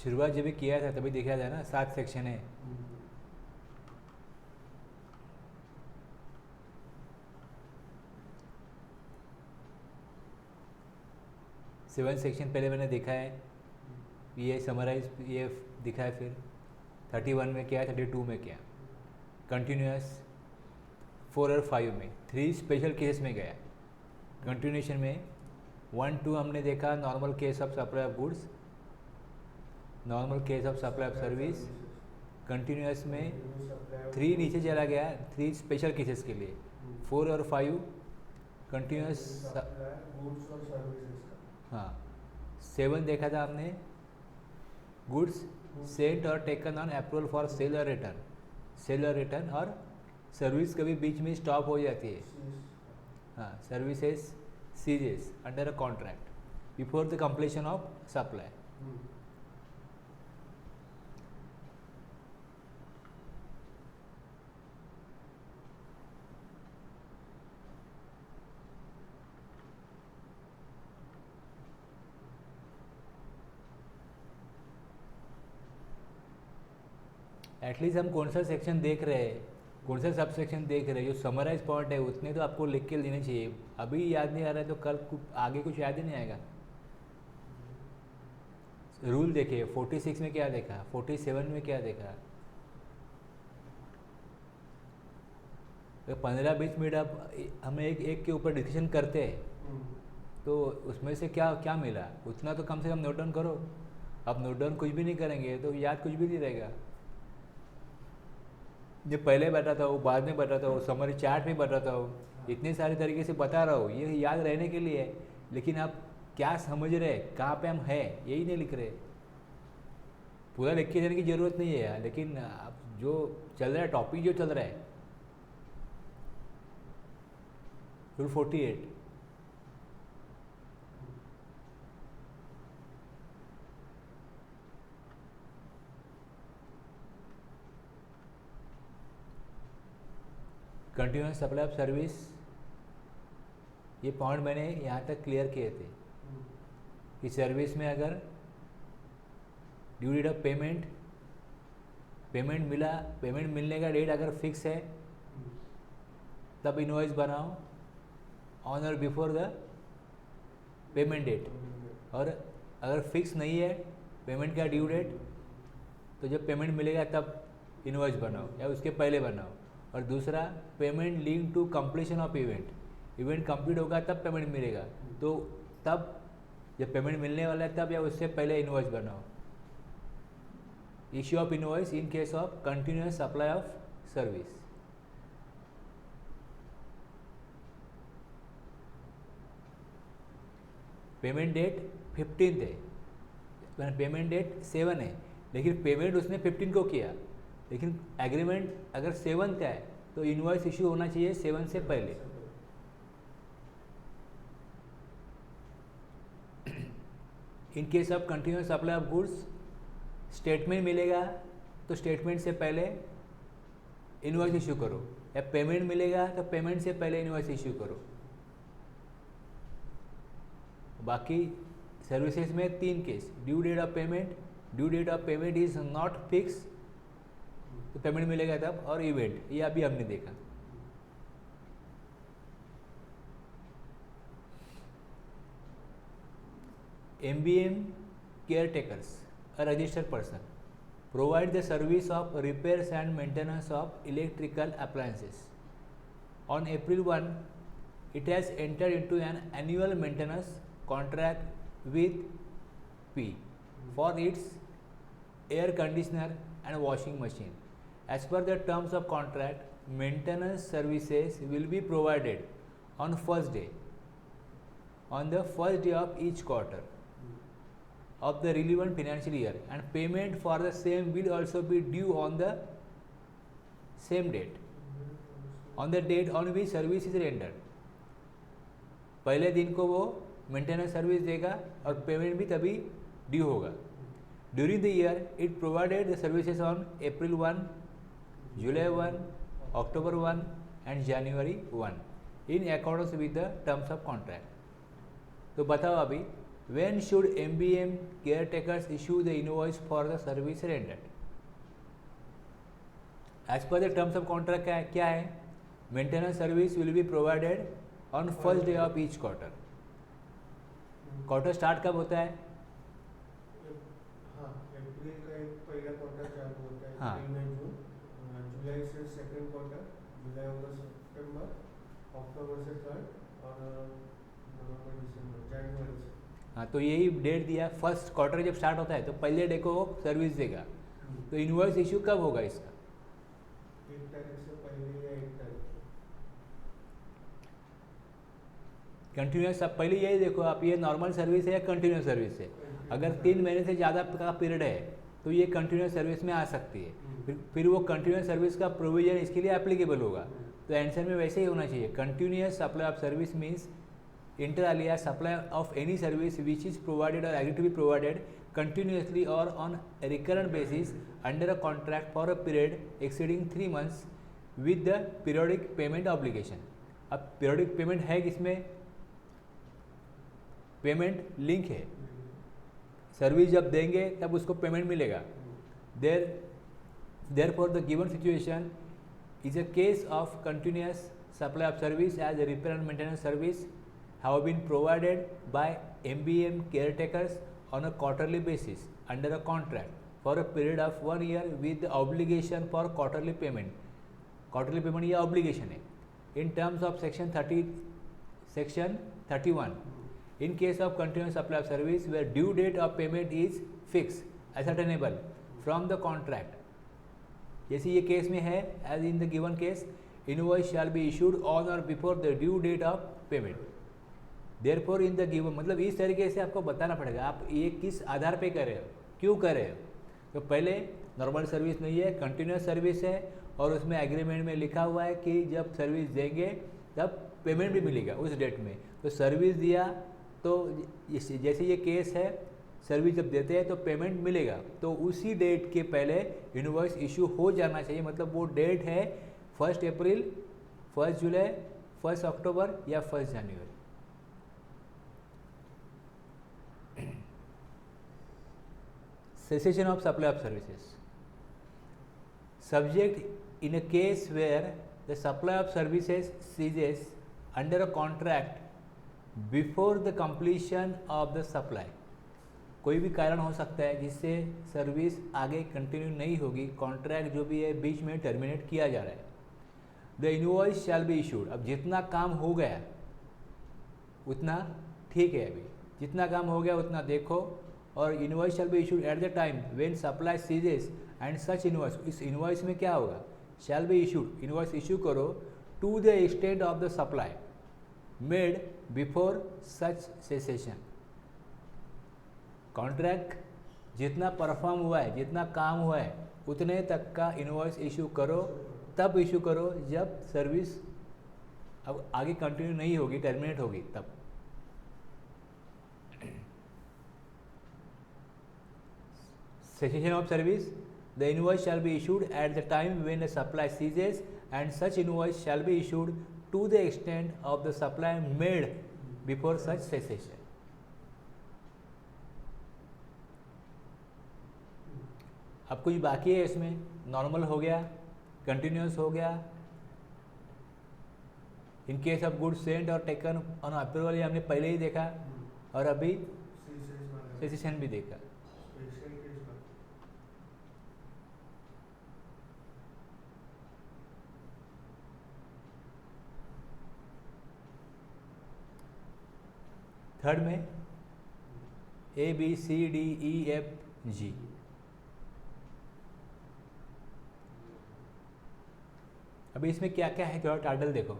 शुरुआत जब भी किया था तभी देखा था ना, 7 सेक्शन है। सेवन सेक्शन पहले मैंने देखा है, ये समराइज ये दिखा है। फिर 31 में क्या है, 32 में क्या, कंटिन्यूस 4 और 5 में 3 स्पेशल केस में गया। कंटिन्यूशन में 1 2 हमने देखा normal case of supply of goods, normal case of supply of service. Continuous में 3 नीचे चला गया, 3 स्पेशल केसेस के लिए। 4 और 5 कंटिन्यूस। हाँ 7 देखा था हमने, गुड्स सेंट और taken on approval for sale और रिटर्न। सेल और रिटर्न और सर्विस कभी बीच में स्टॉप हो जाती है। हाँ services ceases under a contract before the completion of supply. At least हम कौन सा सेक्शन देख रहे हैं, कौन सा सब सेक्शन देख रहे हैं, जो समराइज पॉइंट है उतने तो आपको लिख के लेने चाहिए। अभी याद नहीं आ रहा है तो कल आगे कुछ याद ही नहीं आएगा। रूल देखिए 46 में क्या देखा, 47 में क्या देखा। 15-20 मिनट आप हमें एक के ऊपर डिस्कशन करते हैं तो उसमें से क्या क्या मिला उतना तो कम से कम नोट डाउन करो। अब नोट डाउन कुछ भी नहीं करेंगे तो याद कुछ भी नहीं रहेगा। जो पहले बताता हूँ, बाद में बताता हूँ, समरी चार्ट में बताता हूँ, इतने सारे तरीके से बता रहा हूँ, ये याद रहने के लिए है। लेकिन आप क्या समझ रहे, कहाँ पे हम हैं, यही नहीं लिख रहे। पूरा लिख के जाने की ज़रूरत नहीं है यार, लेकिन आप जो चल रहा है, टॉपिक जो चल रहा है। Rule 48 continuous supply of service, ये पॉइंट मैंने यहाँ तक क्लियर किए थे कि सर्विस में अगर due date of payment, payment मिला, पेमेंट मिलने का डेट अगर फिक्स है तब इनवॉइस बनाओ ऑन और बिफोर द पेमेंट डेट। और अगर फिक्स नहीं है पेमेंट का ड्यू डेट तो जब पेमेंट मिलेगा तब इनवॉइस बनाओ या उसके पहले बनाओ। और दूसरा payment link to completion of event, event complete होगा तब पेमेंट मिलेगा, तो तब जब पेमेंट मिलने वाला है तब या उससे पहले इनवॉइस बनाओ। Issue of invoice in case of continuous supply of service. Payment date 15 है, पेमेंट डेट 7 है, लेकिन पेमेंट उसने 15 को किया, लेकिन एग्रीमेंट अगर 7 का है तो इनवॉइस इशू होना चाहिए 7 से पहले। इन case of continuous supply of goods statement मिलेगा तो स्टेटमेंट से पहले इनवॉइस इशू करो, या पेमेंट मिलेगा तो पेमेंट से पहले इनवॉइस इशू करो। बाकी सर्विसेज में 3 case, due date of payment, due date of payment is not fix तो पेमेंट मिलेगा तब, और इवेंट, ये अभी हमने देखा। MBM caretakers, a registered person, provide the service of repairs and maintenance of electrical appliances. On April 1, it has entered into an annual maintenance contract with P for its air conditioner and washing machine. As per the terms of contract, maintenance services will be provided on the first day of each quarter of the relevant financial year, and payment for the same will also be due on the same date, on the date on which service is rendered. पहले दिन को वो maintenance service देगा और payment भी तभी due होगा। During the year it provided the services on April 1, July 1, October 1 and January 1 in accordance with the terms of contract. तो बताओ अभी when should MBM caretakers issue the invoice for the service rendered? As per the terms of contract क्या है? Maintenance service will be provided on first day of each quarter. Quarter start कब होता है? अप्रैल का एक पहला क्वार्टर चालू होता है, हाँ। अप्रैल मई जून, जुलाई से सेकंड क्वार्टर, जुलाई अगस्त सितंबर, अक्टूबर से थर्ड और नवंबर दिसंबर जनवरी से। हाँ, तो यही डेट दिया। फर्स्ट क्वार्टर जब स्टार्ट होता है तो पहले डे को वो सर्विस देगा। तो इनवॉइस इशू कब होगा इसका? 1 तारीख से पहले या 1 तारीख। कंटिन्यूस, अब पहले यही देखो आप, ये नॉर्मल सर्विस है या कंटिन्यूस सर्विस है। अगर 3 महीने से ज़्यादा का पीरियड है तो ये कंटिन्यूस सर्विस में आ सकती है। फिर वो कंटिन्यूस सर्विस का प्रोविजन इसके लिए एप्लीकेबल होगा। तो आंसर में वैसे ही होना चाहिए। Continuous supply of service means inter alia supply of any service which is provided और agree to be provided continuously or on a recurrent basis under a contract for a period exceeding 3 months with the periodic payment obligation. अब periodic payment है किसमें? Payment link है, service जब देंगे तब उसको payment मिलेगा। therefore the given situation is a case of continuous supply of service as a repair and maintenance service have been provided by MBM caretakers on a quarterly basis under a contract for a period of 1 year with the obligation for quarterly payment. Quarterly payment ये obligation है। In terms of section 31, in case of continuous supply of service where due date of payment is fixed, ascertainable from the contract, जैसे ये case में है, as in the given case, invoice shall be issued on or before the due date of payment. Therefore in the given, मतलब इस तरीके से आपको बताना पड़ेगा आप ये किस आधार पे कर रहे हो, क्यों कर रहे हो। तो पहले नॉर्मल सर्विस नहीं है, कंटिन्यूस सर्विस है और उसमें एग्रीमेंट में लिखा हुआ है कि जब सर्विस देंगे तब पेमेंट भी मिलेगा उस डेट में। तो सर्विस दिया तो जैसे ये केस है, सर्विस जब देते हैं तो पेमेंट मिलेगा, तो उसी डेट के पहले इनवॉइस इशू हो जाना चाहिए। मतलब वो डेट है 1 अप्रैल, 1 जुलाई, 1 अक्टूबर या 1 जनवरी। Cessation of supply of services. Subject in a case where the supply of services ceases under a contract before the completion of the supply. कोई भी कारण हो सकता है जिससे सर्विस आगे कंटिन्यू नहीं होगी, कॉन्ट्रैक्ट जो भी है बीच में टर्मिनेट किया जा रहा है। The invoice shall be issued. अब जितना काम हो गया उतना ठीक है, अभी जितना काम हो गया उतना देखो, और invoice shall be issued at the time when supply ceases and such invoice. इस इनवॉइस में क्या होगा? Shall be issued, invoice issue करो to the extent of the supply made before such cessation. Contract जितना परफॉर्म हुआ है, जितना काम हुआ है, उतने तक का इनवॉइस इशू करो, तब इशू करो जब सर्विस अब आगे कंटिन्यू नहीं होगी, टर्मिनेट होगी तब। Cessation of service, the invoice shall be issued at the time when the supply ceases and such invoice shall be issued to the extent of the supply made before such cessation. अब कुछ बाकी है इसमें, normal हो गया, continuous हो गया, in case of good sent और टेकन ऑन अप्रूवल, ये हमने पहले ही देखा, और अभी सेसेशन भी देखा। थर्ड में ABCDEFG। अभी इसमें क्या क्या है, थोड़ा टाइटल देखो,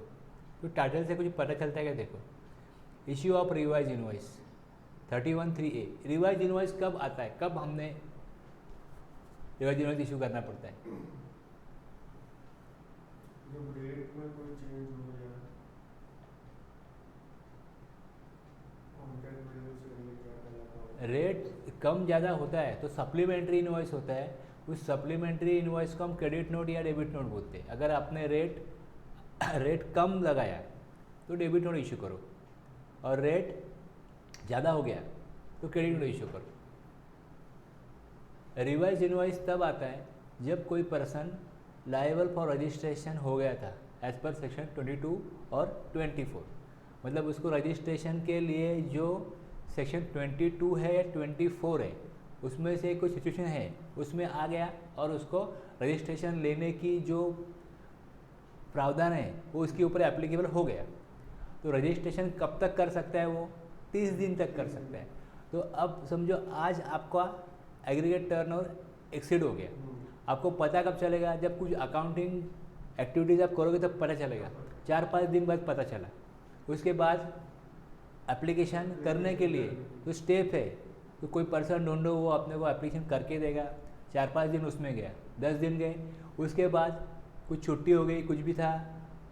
तो टाइटल से कुछ पता चलता है क्या? देखो, issue of revise invoice 31(3)A। Revise invoice कब आता है, कब हमने रिवाइज इनवॉइस इशू करना पड़ता है? जब रेट में कोई चेंज हो जाए, रेट कम ज़्यादा होता है तो सप्लीमेंट्री इनवॉइस होता है। उस सप्लीमेंट्री इनवॉइस को हम क्रेडिट नोट या डेबिट नोट बोलते हैं। अगर आपने रेट कम लगाया तो डेबिट नोट इशू करो, और रेट ज़्यादा हो गया तो क्रेडिट नोट इशू करो। रिवाइज इनवॉइस तब आता है जब कोई पर्सन लायबल फॉर रजिस्ट्रेशन हो गया था एज पर सेक्शन 22 और 24, मतलब उसको रजिस्ट्रेशन के लिए जो सेक्शन 22 है या 24 है उसमें से कुछ सिचुएशन है उसमें आ गया और उसको रजिस्ट्रेशन लेने की जो प्रावधान है वो उसके ऊपर एप्लीकेबल हो गया। तो रजिस्ट्रेशन कब तक कर सकता है वो 30 दिन तक कर सकता है। तो अब समझो आज आपका एग्रीगेट टर्नओवर एक्सीड हो गया, आपको पता कब चलेगा? जब कुछ अकाउंटिंग एक्टिविटीज़ आप करोगे तब पता चलेगा, 4-5 दिन बाद पता चला। उसके बाद एप्लीकेशन करने के लिए जो स्टेप है तो कोई पर्सन ढूंढो वो अपने को एप्लीकेशन करके देगा, 4-5 दिन उसमें गया, 10 दिन गए, उसके बाद कुछ छुट्टी हो गई कुछ भी था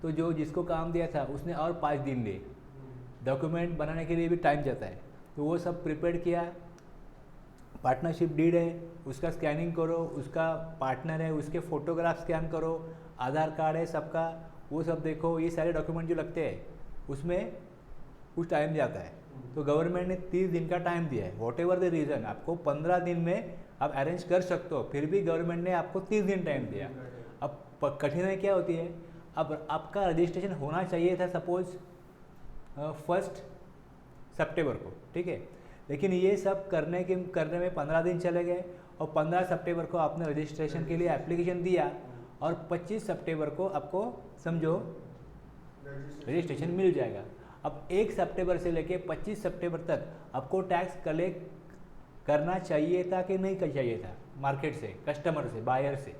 तो जो जिसको काम दिया था उसने और 5 दिन लिए, डॉक्यूमेंट बनाने के लिए भी टाइम जाता है, तो वो सब प्रिपेयर किया। पार्टनरशिप डीड है उसका स्कैनिंग करो, उसका पार्टनर है उसके फ़ोटोग्राफ स्कैन करो, आधार कार्ड है सबका, वो सब देखो, ये सारे डॉक्यूमेंट जो लगते हैं उसमें कुछ टाइम जाता है। तो गवर्नमेंट ने 30 दिन का टाइम दिया है, वॉट एवर द रीज़न, आपको 15 दिन में आप अरेंज कर सकते हो, फिर भी गवर्नमेंट ने आपको 30 दिन टाइम दिया। अब कठिनाई क्या होती है, अब आपका रजिस्ट्रेशन होना चाहिए था सपोज 1 सितंबर को, ठीक है, लेकिन ये सब करने में 15 दिन चले गए और 15 सितंबर को आपने रजिस्ट्रेशन के लिए एप्लीकेशन दिया और 25 सितंबर को आपको समझो रजिस्ट्रेशन मिल जाएगा। अब 1 सितंबर से लेके 25 सितंबर तक आपको टैक्स कलेक्ट करना चाहिए था कि नहीं चाहिए था मार्केट से, कस्टमर से, बायर से।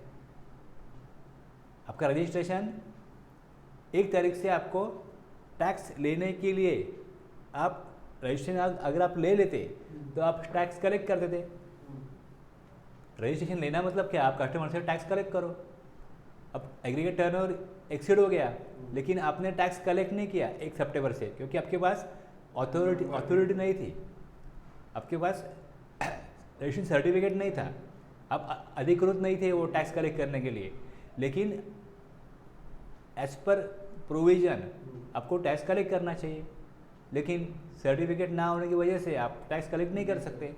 आपका रजिस्ट्रेशन 1 तारीख से आपको टैक्स लेने के लिए आप रजिस्ट्रेशन अगर आप ले लेते तो आप टैक्स कलेक्ट करते थे। रजिस्ट्रेशन लेना मतलब क्या, आप कस्टमर से टैक्स कलेक्ट करो। अब एग्रीगेट टर्नओवर एक्सीड हो गया लेकिन आपने टैक्स कलेक्ट नहीं किया 1 सितंबर से, क्योंकि आपके पास अथॉरिटी नहीं थी, आपके पास रजिस्ट्रेशन सर्टिफिकेट नहीं था, आप अधिकृत नहीं थे वो टैक्स कलेक्ट करने के लिए। लेकिन एज पर प्रोविजन आपको टैक्स कलेक्ट करना चाहिए, लेकिन सर्टिफिकेट ना होने की वजह से आप टैक्स कलेक्ट नहीं कर सकते।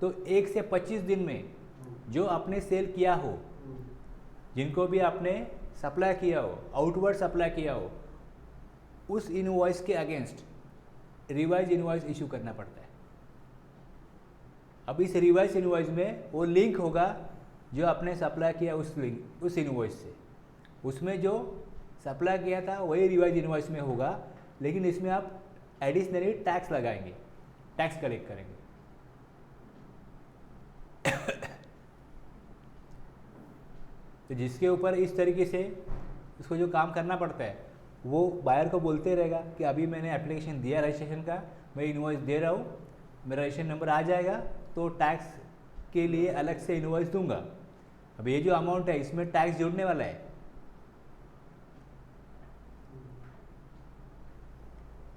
तो 1 से 25 दिन में जो आपने सेल किया हो, जिनको भी आपने सप्लाई किया हो, आउटवर्ड सप्लाई किया हो, उस इनवॉइस के अगेंस्ट रिवाइज इनवॉइस इशू करना पड़ता है। अब इस रिवाइज इनवॉइस में वो लिंक होगा जो आपने सप्लाई किया उस इनवॉइस से, उसमें जो सप्लाई किया था वही रिवाइज इनवॉइस में होगा, लेकिन इसमें आप एडिशनली टैक्स लगाएंगे, टैक्स कलेक्ट करेंगे। तो जिसके ऊपर इस तरीके से उसको जो काम करना पड़ता है वो बायर को बोलते रहेगा कि अभी मैंने एप्लीकेशन दिया रजिस्ट्रेशन का, मैं इनवॉइस दे रहा हूँ, मेरा रजिस्ट्रेशन नंबर आ जाएगा तो टैक्स के लिए अलग से इनवॉइस दूंगा। अब ये जो अमाउंट है इसमें टैक्स जोड़ने वाला है।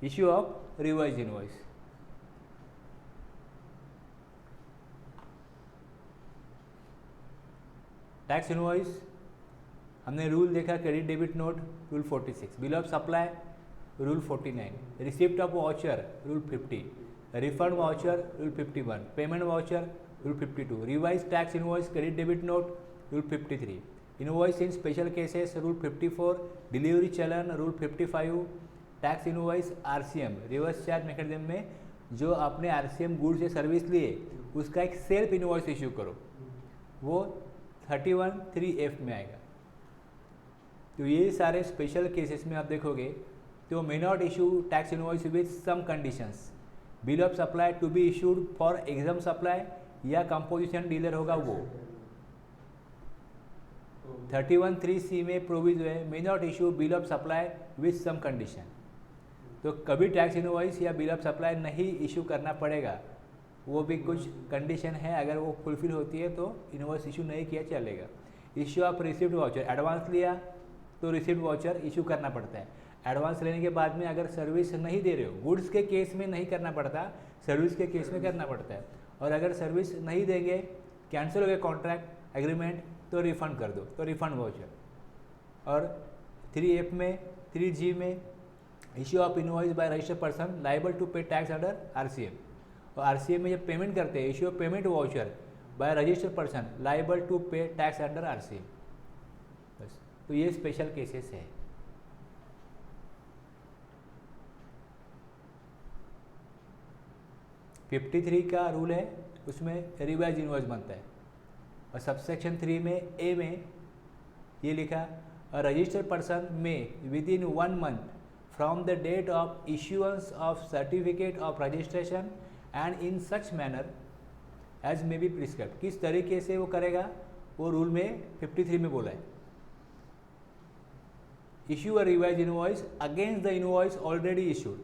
Issue of revise invoice, tax invoice हमने रूल देखा, credit debit note rule 46, bill of supply rule 49, receipt of voucher rule 50, refund voucher rule 51, payment voucher rule 52, revise tax invoice credit debit note rule 53, invoice in special cases rule 54, delivery challan rule 55, tax invoice RCM reverse charge mechanism में जो आपने RCM goods या service लिए उसका एक self invoice issue करो, वो 31(3)(f) में आएगा। तो ये सारे स्पेशल केसेस में आप देखोगे तो may not issue tax invoice with some conditions, bill of supply to be issued for exempt supply या कंपोजिशन डीलर होगा वो। 31(3)(c) में प्रोविजन है may not issue bill of supply with some condition. तो कभी टैक्स इनवॉइस या bill of supply नहीं issue करना पड़ेगा, वो भी कुछ कंडीशन है, अगर वो फुलफिल होती है तो इनवॉइस इशू नहीं किया चलेगा। Issue of receipt voucher, advance लिया तो रिसिप्ट वाउचर इशू करना पड़ता है। एडवांस लेने के बाद में अगर सर्विस नहीं दे रहे हो, गुड्स के केस में नहीं करना पड़ता, सर्विस के केस में करना पड़ता है। और अगर सर्विस नहीं देंगे, कैंसिल हो गया कॉन्ट्रैक्ट एग्रीमेंट, तो रिफ़ंड कर दो, तो रिफ़ंड वाउचर। और 3(f) में 3(g) में issue of invoice by registered person liable to pay tax under RCM, और आरसीए में जब पेमेंट करते हैं, issue payment voucher by registered person liable to pay tax under RCM. बस, तो ये स्पेशल केसेस है। फिफ्टी 53 का रूल है, उसमें रिवाइज इनवॉइस बनता है। और सबसेक्शन 3 में ए में ये लिखा, a registered person may within 1 month from the date of issuance of certificate of registration and in such manner as may be prescribed. किस तरीके से वो करेगा, वो रूल में 53 में बोला है। Issue a revised invoice against the invoice already issued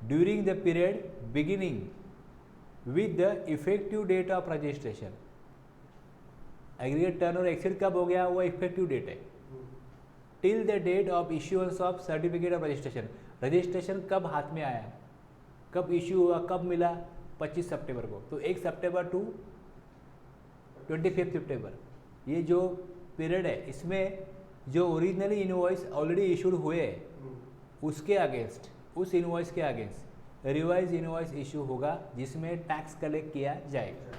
during the period beginning with the effective date of registration। Aggregate turnover exceed कब हो गया, वो इफेक्टिव डेट है। Till the date of issuance of certificate of registration, registration कब हाथ में आया, कब इश्यू हुआ, कब मिला, 25 सितंबर को। तो 1 सितंबर टू 25 सितंबर, ये जो पीरियड है, इसमें जो ओरिजिनली इनवॉइस ऑलरेडी इशूड हुए उसके अगेंस्ट, उस इनवॉइस के अगेंस्ट रिवाइज इनवॉइस इशू होगा जिसमें टैक्स कलेक्ट किया जाएगा।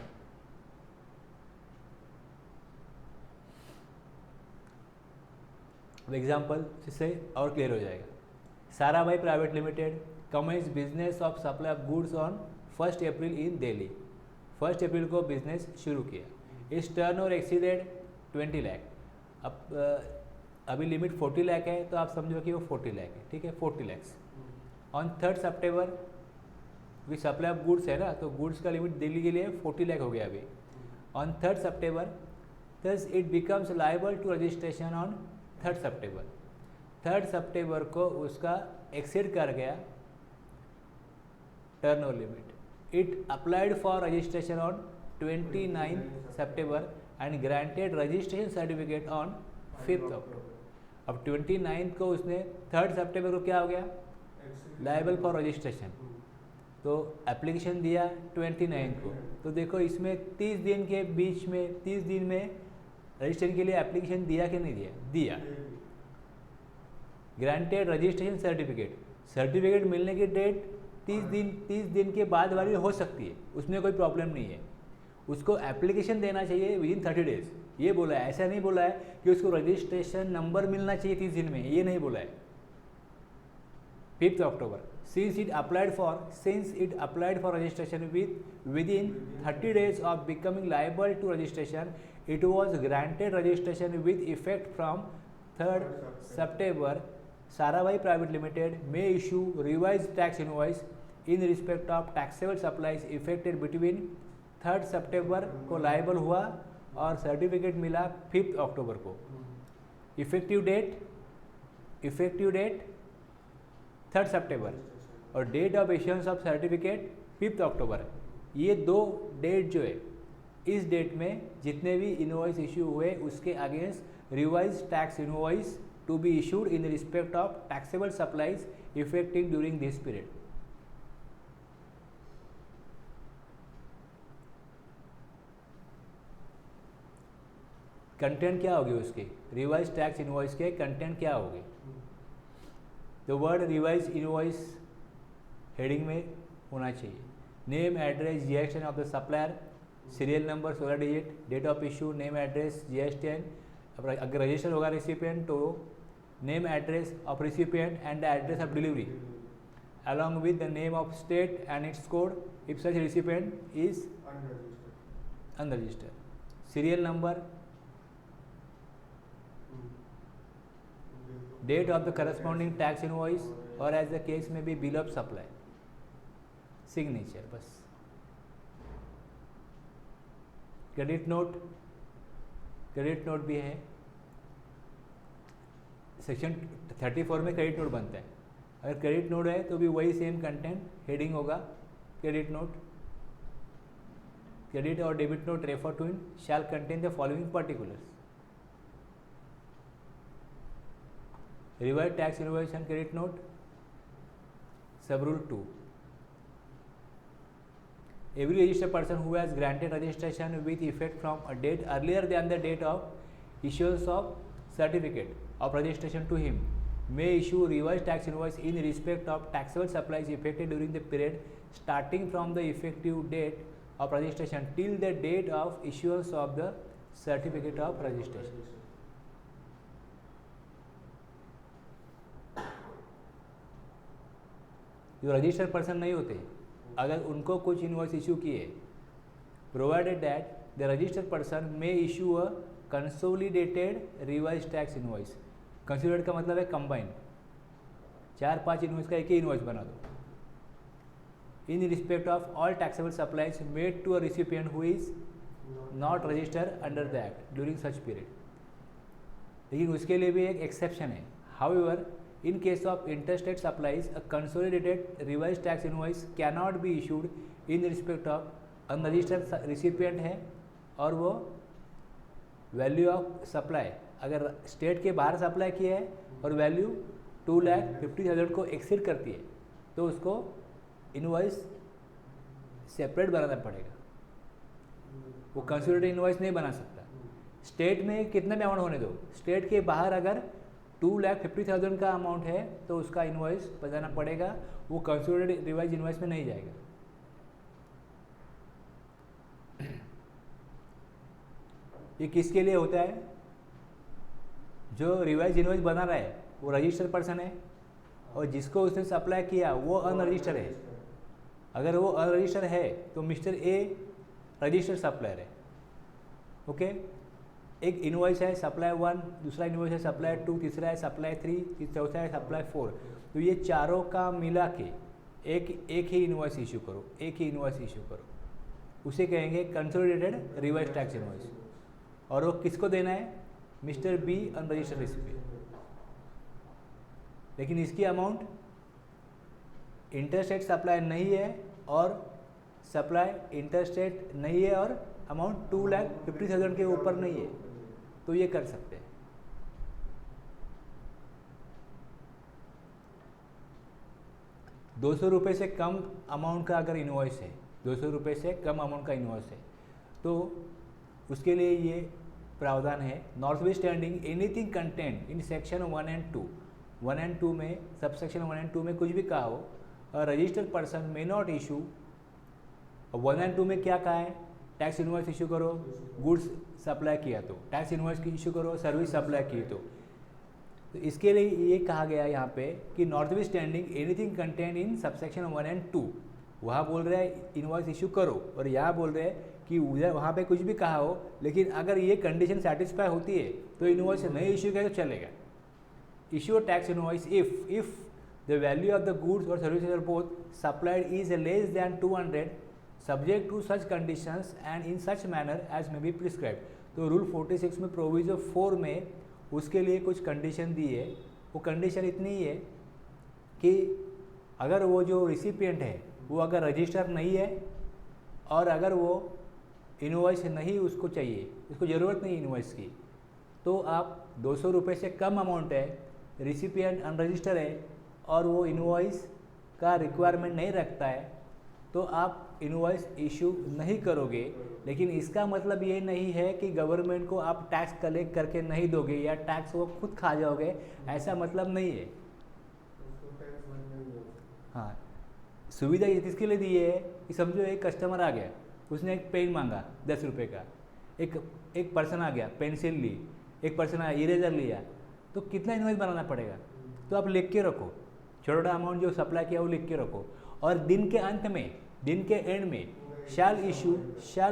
एग्जाम्पल इससे और क्लियर हो जाएगा। Sarabhai private limited commences business of supply of goods on 1 April in Delhi. 1 अप्रैल को बिजनेस शुरू किया। इस टर्नओवर एक्सीडेड 20 लाख। अब अभी लिमिट 40 लाख है, तो आप समझो कि वो 40 लाख है, ठीक है, 40 लैक्स। ऑन 3 सितंबर, क्योंकि सप्लाई ऑफ गुड्स है ना, तो गुड्स का लिमिट दिल्ली के लिए 40 लाख हो गया अभी। On 3 September, thus it becomes liable to registration on 3 September. 3 सितंबर को उसका एक्सीड कर गया turnover limit. It applied for registration on 29 September and granted registration certificate on 5 October. अब 29 को उसने, 3 सितंबर को क्या हो गया, लाइबल फॉर रजिस्ट्रेशन, तो एप्लीकेशन दिया 29 को। तो देखो इसमें 30 दिन के बीच में, 30 दिन में रजिस्ट्रेशन के लिए एप्लीकेशन दिया कि नहीं दिया, दिया। ग्रांटेड रजिस्ट्रेशन सर्टिफिकेट, सर्टिफिकेट मिलने की डेट 30 दिन के बाद वाली हो सकती है, उसमें कोई प्रॉब्लम नहीं है। उसको एप्लीकेशन देना चाहिए विद इन 30 डेज, ये बोला है। ऐसा नहीं बोला है कि उसको रजिस्ट्रेशन नंबर मिलना चाहिए 30 दिन में, ये नहीं बोला है। 5 अक्टूबर, since it applied for registration within 30 days of becoming liable to registration, it was granted registration with effect from 3rd September. Sarabhai Private Limited may issue revised tax invoice in respect of taxable supplies effected between 3rd September को liable हुआ और certificate मिला 5 अक्टूबर को। Effective date 3rd सितंबर और date of issuance of certificate 5 अक्टूबर। ये 2 date जो है, इस डेट में जितने भी इनवॉइस इशू हुए उसके against revise tax invoice to be issued in respect of taxable supplies effective during this period. Content क्या होगी उसकी, रिवाइज टैक्स इनवॉइस के कंटेंट क्या होगी। तो वर्ड रिवाइज इनवॉइस हेडिंग में होना चाहिए। Name, address, GST of the supplier, serial number 16 digit, date of issue, name, address, GSTN. अगर रजिस्टर होगा रिसिपिएंट तो name, address of recipient and the address of delivery along with the name of state and its code if such recipient is unregistered. Serial number, date of the corresponding tax invoice or as the case may be bill of supply, signature बस। Credit note भी है, section 34 में credit note बनता है। अगर credit note है तो भी वही सेम कंटेंट हेडिंग होगा क्रेडिट नोट। क्रेडिट और debit note refer to in shall contain the following particulars. Revised tax invoice and credit note, sub rule 2. Every registered person who has granted registration with effect from a date earlier than the date of issuance of certificate of registration to him may issue revised tax invoice in respect of taxable supplies effected during the period starting from the effective date of registration till the date of issuance of the certificate of registration. जो registered person नहीं होते, अगर उनको कुछ invoice issue किए, provided that the registered person may issue a consolidated revise tax invoice. Consolidate का मतलब है कंबाइन, 4-5 इनवॉइस का एक ही इनवॉइस बना दो. In respect of all taxable supplies made to a recipient who is not registered under the act during such period. लेकिन उसके लिए भी एक एक्सेप्शन है. However, in case of interstate supplies, a consolidated revised tax invoice cannot be issued in respect of unregistered recipient है और वो value of supply अगर स्टेट के बाहर सप्लाई किया है और वैल्यू 2,50,000 को एक्सीड करती है तो उसको इनवॉइस सेपरेट बनाना पड़ेगा. वो कंसोलिडेटेड इनवॉइस नहीं बना सकता. स्टेट में कितना भी अमाउंट होने दो, स्टेट के बाहर अगर 2,50,000 का अमाउंट है तो उसका इनवॉइस बताना पड़ेगा, वो कंसोलिडेटेड रिवाइज इनवॉइस में नहीं जाएगा. ये किसके लिए होता है? जो रिवाइज इनवॉइस बना रहा है वो रजिस्टर्ड पर्सन है और जिसको उसने सप्लाई किया वो अनरजिस्टर्ड है. अगर वो अनरजिस्टर्ड है तो मिस्टर ए रजिस्टर्ड सप्लायर है. ओके, एक इनवॉइस है सप्लाई 1, दूसरा इनवॉइस है सप्लाई 2, तीसरा है सप्लाई 3, चौथा है सप्लाई 4. तो ये चारों का मिला के एक ही इनवॉइस इशू करो, एक ही इनवॉइस इशू करो, उसे कहेंगे कंसोलिडेटेड रिवाइज टैक्स इनवॉइस. और वो किसको देना है? Mister B unregistered recipient. लेकिन इसकी अमाउंट इंटरस्टेट सप्लाई नहीं है और सप्लाई इंटरस्टेट नहीं है और अमाउंट 2,50,000 के ऊपर नहीं है, तो ये कर सकते हैं. ₹200 से कम अमाउंट का अगर इनवॉइस है, ₹200 से कम अमाउंट का इनवॉइस है तो उसके लिए ये प्रावधान है. Notwithstanding anything contained in section 1 and 2. 1 and 2 में, सब सेक्शन 1 एंड 2 में कुछ भी कहा हो, registered person may not issue. 1 and 2 में क्या कहा है? टैक्स इनवॉइस इशू करो, गुड्स सप्लाई किया तो टैक्स इनवॉइस की इशू करो, सर्विस सप्लाई की तो इसके लिए ये कहा गया यहाँ पे कि notwithstanding anything contained in subsection 1 and 2. वहाँ बोल रहे हैं इनवॉइस इशू करो और यहाँ बोल रहे हैं कि उधर वहाँ पे कुछ भी कहा हो, लेकिन अगर ये कंडीशन सेटिस्फाई होती है तो इनवॉइस नहीं इशू किया तो चलेगा. Issue tax invoice if the value of the goods और services are both supplied is less than 200 subject to such conditions and in such manner as may be prescribed. तो rule 46 में proviso 4 में उसके लिए कुछ कंडीशन दी है. वो condition इतनी ही है कि अगर वो जो रिसिपिएंट है वो अगर रजिस्टर नहीं है और अगर वो इनवॉइस नहीं उसको चाहिए, उसको ज़रूरत नहीं इनवॉइस की, तो आप ₹200 से कम अमाउंट है, रिसिपिएंट अनरजिस्टर है और वो इनवॉइस का रिक्वायरमेंट नहीं रखता है तो आप इनवॉइस इशू नहीं करोगे. लेकिन इसका मतलब ये नहीं है कि गवर्नमेंट को आप टैक्स कलेक्ट करके नहीं दोगे या टैक्स वो खुद खा जाओगे, ऐसा मतलब नहीं है. हाँ, सुविधा ये किसके लिए दी है कि समझो एक कस्टमर आ गया, उसने एक पेन मांगा ₹10 का, एक पर्सन आ गया पेंसिल ली, एक पर्सन आया इरेजर लिया, तो कितना इनवॉइस बनाना पड़ेगा? तो आप लिख के रखो, छोटा अमाउंट जो सप्लाई किया वो लिख के रखो और दिन के अंत में, दिन के एंड में shall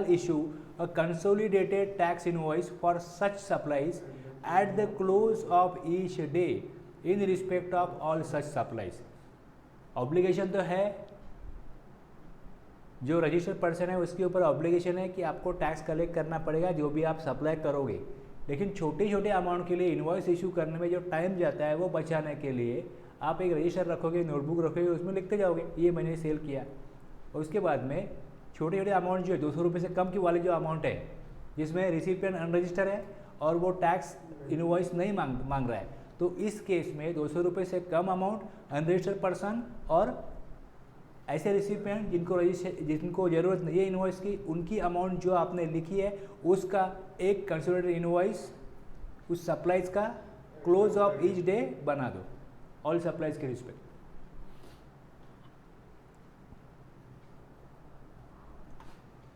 issue a consolidated tax invoice for such supplies at the close of each day in respect of all such supplies. Obligation तो है, जो रजिस्टर्ड पर्सन है उसके ऊपर ऑब्लिगेशन है कि आपको टैक्स कलेक्ट करना पड़ेगा जो भी आप सप्लाई करोगे. लेकिन छोटे छोटे अमाउंट के लिए इनवॉइस इशू करने में जो टाइम जाता है वो बचाने के लिए आप एक रजिस्टर रखोगे, नोटबुक रखोगे, उसमें लिखते जाओगे ये मैंने सेल किया. और उसके बाद में छोटे छोटे अमाउंट जो है ₹200 से कम की वाली जो अमाउंट है जिसमें रिसिपिएंट अनरजिस्टर है और वो टैक्स इनवॉइस नहीं मांग रहा है, तो इस केस में ₹200 से कम अमाउंट अनरजिस्टर्ड पर्सन और ऐसे रिसिपिएंट जिनको ज़रूरत नहीं है इनवॉइस की, उनकी अमाउंट जो आपने लिखी है उसका एक कंसोलिडेटेड इनवॉइस उस सप्लाइज का क्लोज ऑफ ईच डे बना दो, ऑल सप्लाइज के रिस्पेक्ट.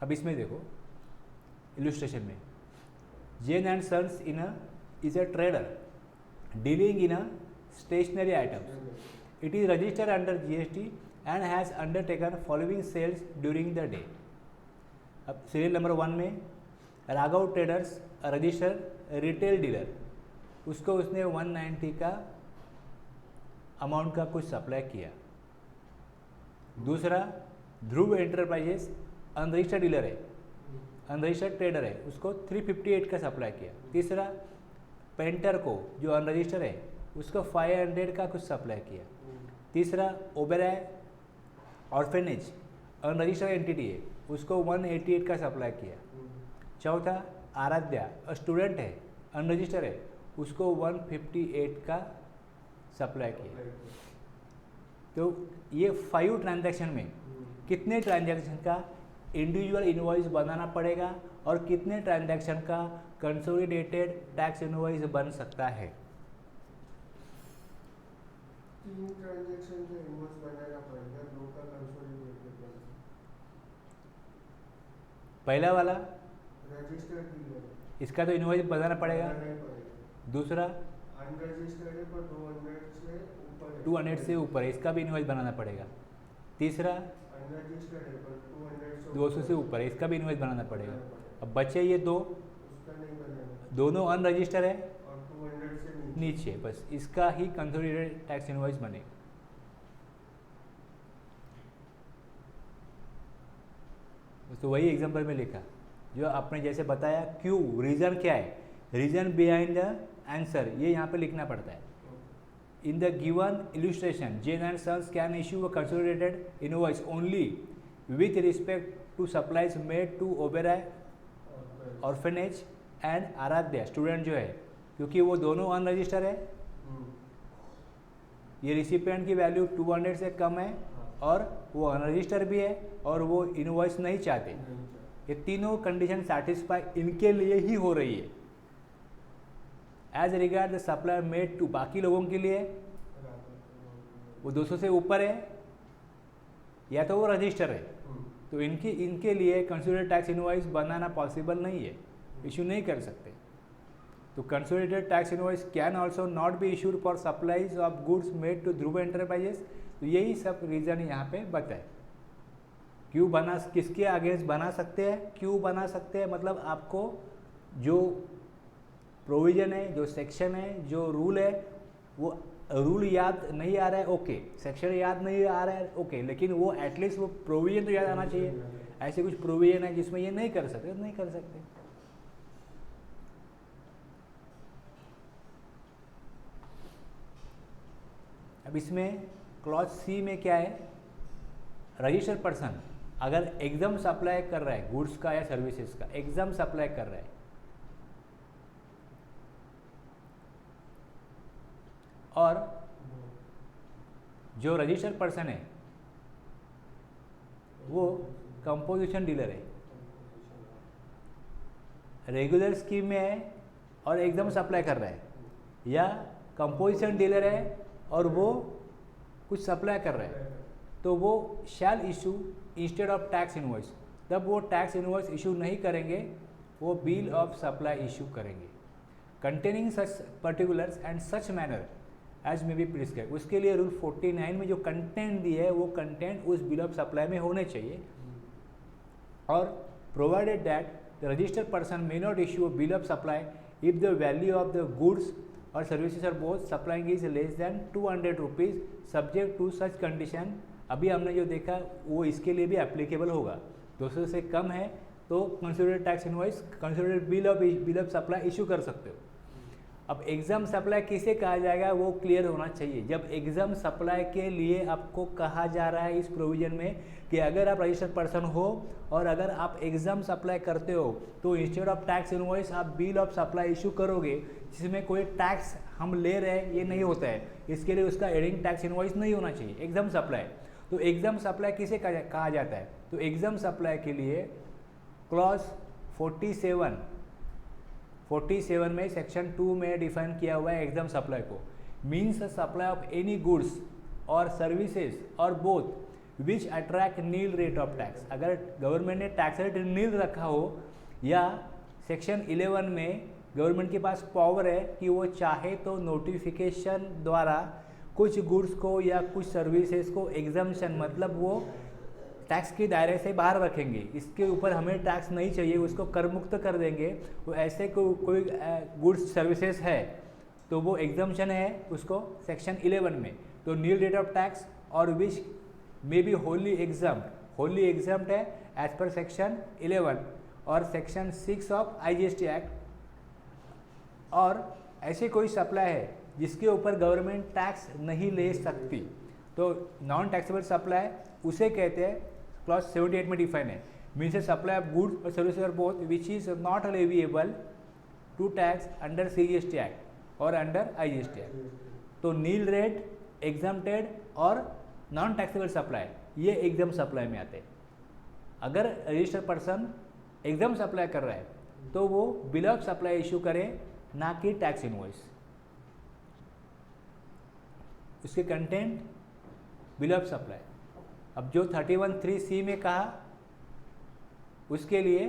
अब इसमें देखो इलस्ट्रेशन में, Jain and sons is a trader dealing in a stationery items. It is registered under GST and has undertaken following sales during the day. अब serial number 1 में Raghav traders registered retail dealer, उसको उसने 190 का amount का कुछ supply किया. दूसरा ध्रुव enterprises unregistered dealer है, अनरजिस्टर्ड ट्रेडर है, उसको 358 का सप्लाई किया. तीसरा पेंटर को जो अनरजिस्टर्ड है उसको 500 का कुछ सप्लाई किया. तीसरा ओबेराय ऑर्फेनेज अनरजिस्टर्ड एंटिटी है, उसको 188 का सप्लाई किया. चौथा आराध्या स्टूडेंट है, अनरजिस्टर्ड है, उसको 158 का सप्लाई किया. तो ये 5 ट्रांजैक्शन में कितने ट्रांजैक्शन का इंडिविजुअल इनवॉइस बनाना पड़ेगा और कितने ट्रांजैक्शन का कंसोलिडेटेड टैक्स इनवॉइस बन सकता है. 3 ट्रांजैक्शन के इनवॉइस बनाना पड़ेगा, 2 का कंसोलिडेटेड. पहला वाला रजिस्टर्ड डीलर, इसका तो इनवॉइस बनाना पड़ेगा. दूसरा अनरजिस्टर्ड है पर 200 से ऊपर है, इसका भी इनवॉइस बनाना पड़ेगा. तीसरा अनरजिस्टर्ड है पर 200 से ऊपर है, इसका भी इनवॉइस बनाना पड़ेगा. अब बचे ये दो, उसका नहीं बनेगा, दोनों अनरजिस्टर्ड है और 200 से नीचे, बस इसका ही कंसोलिडेटेड टैक्स इनवॉइस बनेगा. तो वही एग्जांपल में लिखा जो आपने जैसे बताया. क्यों, रीज़न क्या है, रीज़न बिहाइंड द आंसर, ये यहाँ पे लिखना पड़ता है. In the given illustration Jain and sons can issue a consolidated invoice only with respect to supplies made to Oberoi orphanage and Aaradhya student जो है, क्योंकि वो दोनों अनरजिस्टर्ड है. ये रिसिपिएंट की वैल्यू 200 से कम है और वो अनरजिस्टर्ड भी है और वो इनवॉइस नहीं चाहते. ये तीनों कंडीशन सेटिस्फाई इनके लिए ही हो रही है. As regard the supply made to, बाकी लोगों के लिए वो 200 से ऊपर है या तो वो रजिस्टर है, तो इनके लिए कंसोलिडेटेड टैक्स इनवॉइस बनाना पॉसिबल नहीं है, इशू नहीं कर सकते. तो consolidated tax invoice can also not be issued for supplies of goods made to Dhruv enterprises. तो यही सब रीज़न यहाँ पे बताए. क्यों बना, किसके अगेंस्ट बना सकते हैं, क्यों बना सकते हैं, मतलब आपको जो प्रोविज़न है, जो सेक्शन है, जो रूल है, वो रूल याद नहीं आ रहा है, ओके, सेक्शन याद नहीं आ रहा है, ओके, लेकिन वो एटलीस्ट वो प्रोविज़न तो याद आना चाहिए. ऐसे कुछ प्रोविज़न है जिसमें ये नहीं कर सकते, नहीं कर सकते. अब इसमें क्लॉज सी में क्या है, रजिस्टर्ड पर्सन अगर एग्जाम सप्लाई कर रहा है गुड्स का या सर्विसेज का, एग्जाम सप्लाई कर रहा है और जो रजिस्टर्ड पर्सन है वो कंपोजिशन डीलर है, रेगुलर स्कीम में है और एग्जाम सप्लाई कर रहा है, या कंपोजिशन डीलर है और वो कुछ सप्लाई कर रहा है, तो वो shall issue instead of tax invoice. तब वो टैक्स इनवॉइस इशू नहीं करेंगे, वो बिल ऑफ सप्लाई इशू करेंगे containing such particulars and such manner as may be prescribe. उसके लिए रूल 49 में जो कंटेंट दी है वो कंटेंट उस बिल ऑफ सप्लाई में होने चाहिए. और provided that the registered person may not issue a bill of supply if the value of the goods और services are both supplying is less than 200 rupees subject to such condition. अभी हमने जो देखा वो इसके लिए भी एप्लीकेबल होगा. 200 से कम है तो consolidated tax invoice, consolidated bill of supply issue कर सकते हो. अब एग्जाम सप्लाई किसे कहा जाएगा वो क्लियर होना चाहिए. जब एग्जाम सप्लाई के लिए आपको कहा जा रहा है इस प्रोविजन में कि अगर आप रजिस्टर्ड पर्सन हो और अगर आप एग्जाम सप्लाई करते हो तो इंस्टेड ऑफ टैक्स इनवॉइस आप बिल ऑफ सप्लाई इशू करोगे जिसमें कोई टैक्स हम ले रहे हैं ये नहीं होता है. इसके लिए उसका एडिंग टैक्स इनवॉइस नहीं होना चाहिए एग्जाम सप्लाई. तो एग्जाम सप्लाई किसे कहा जाता है, तो एग्जाम सप्लाई के लिए क्लॉज 47 में सेक्शन 2 में डिफाइन किया हुआ है एग्जाम सप्लाई को. Means supply of any goods और सर्विसेज और both which attract nil rate of tax. अगर गवर्नमेंट ने टैक्स रेट नील रखा हो या सेक्शन 11 में गवर्नमेंट के पास पावर है कि वो चाहे तो नोटिफिकेशन द्वारा कुछ गुड्स को या कुछ सर्विसेज को एग्जम्पशन मतलब वो टैक्स के दायरे से बाहर रखेंगे, इसके ऊपर हमें टैक्स नहीं चाहिए, उसको कर मुक्त कर देंगे। वो ऐसे कोई गुड्स सर्विसेज है तो वो एग्जम्पशन है उसको सेक्शन 11 में, तो नील रेट ऑफ टैक्स और विच मे बी होली एग्जाम्प्ट है एज पर सेक्शन 11 और सेक्शन 6 ऑफ IGST एक्ट। और ऐसे कोई सप्लाई है जिसके ऊपर गवर्नमेंट टैक्स नहीं ले सकती तो नॉन टैक्सेबल सप्लाई उसे कहते हैं, क्लॉज 78 में डिफाइन है, means a supply of goods और सर्विसेज और both which is not leviable to tax under CGST act और अंडर IGST एक्ट। तो नील रेट, एग्जम्प्टेड और नॉन टैक्सेबल सप्लाई ये एग्जाम सप्लाई में आते हैं। अगर रजिस्टर्ड पर्सन एग्जाम सप्लाई कर रहा है तो वो बिल ऑफ सप्लाई इशू करे, ना कि टैक्स इनवॉइस। उसके कंटेंट बिल ऑफ सप्लाई। अब जो 31(3)(c) में कहा उसके लिए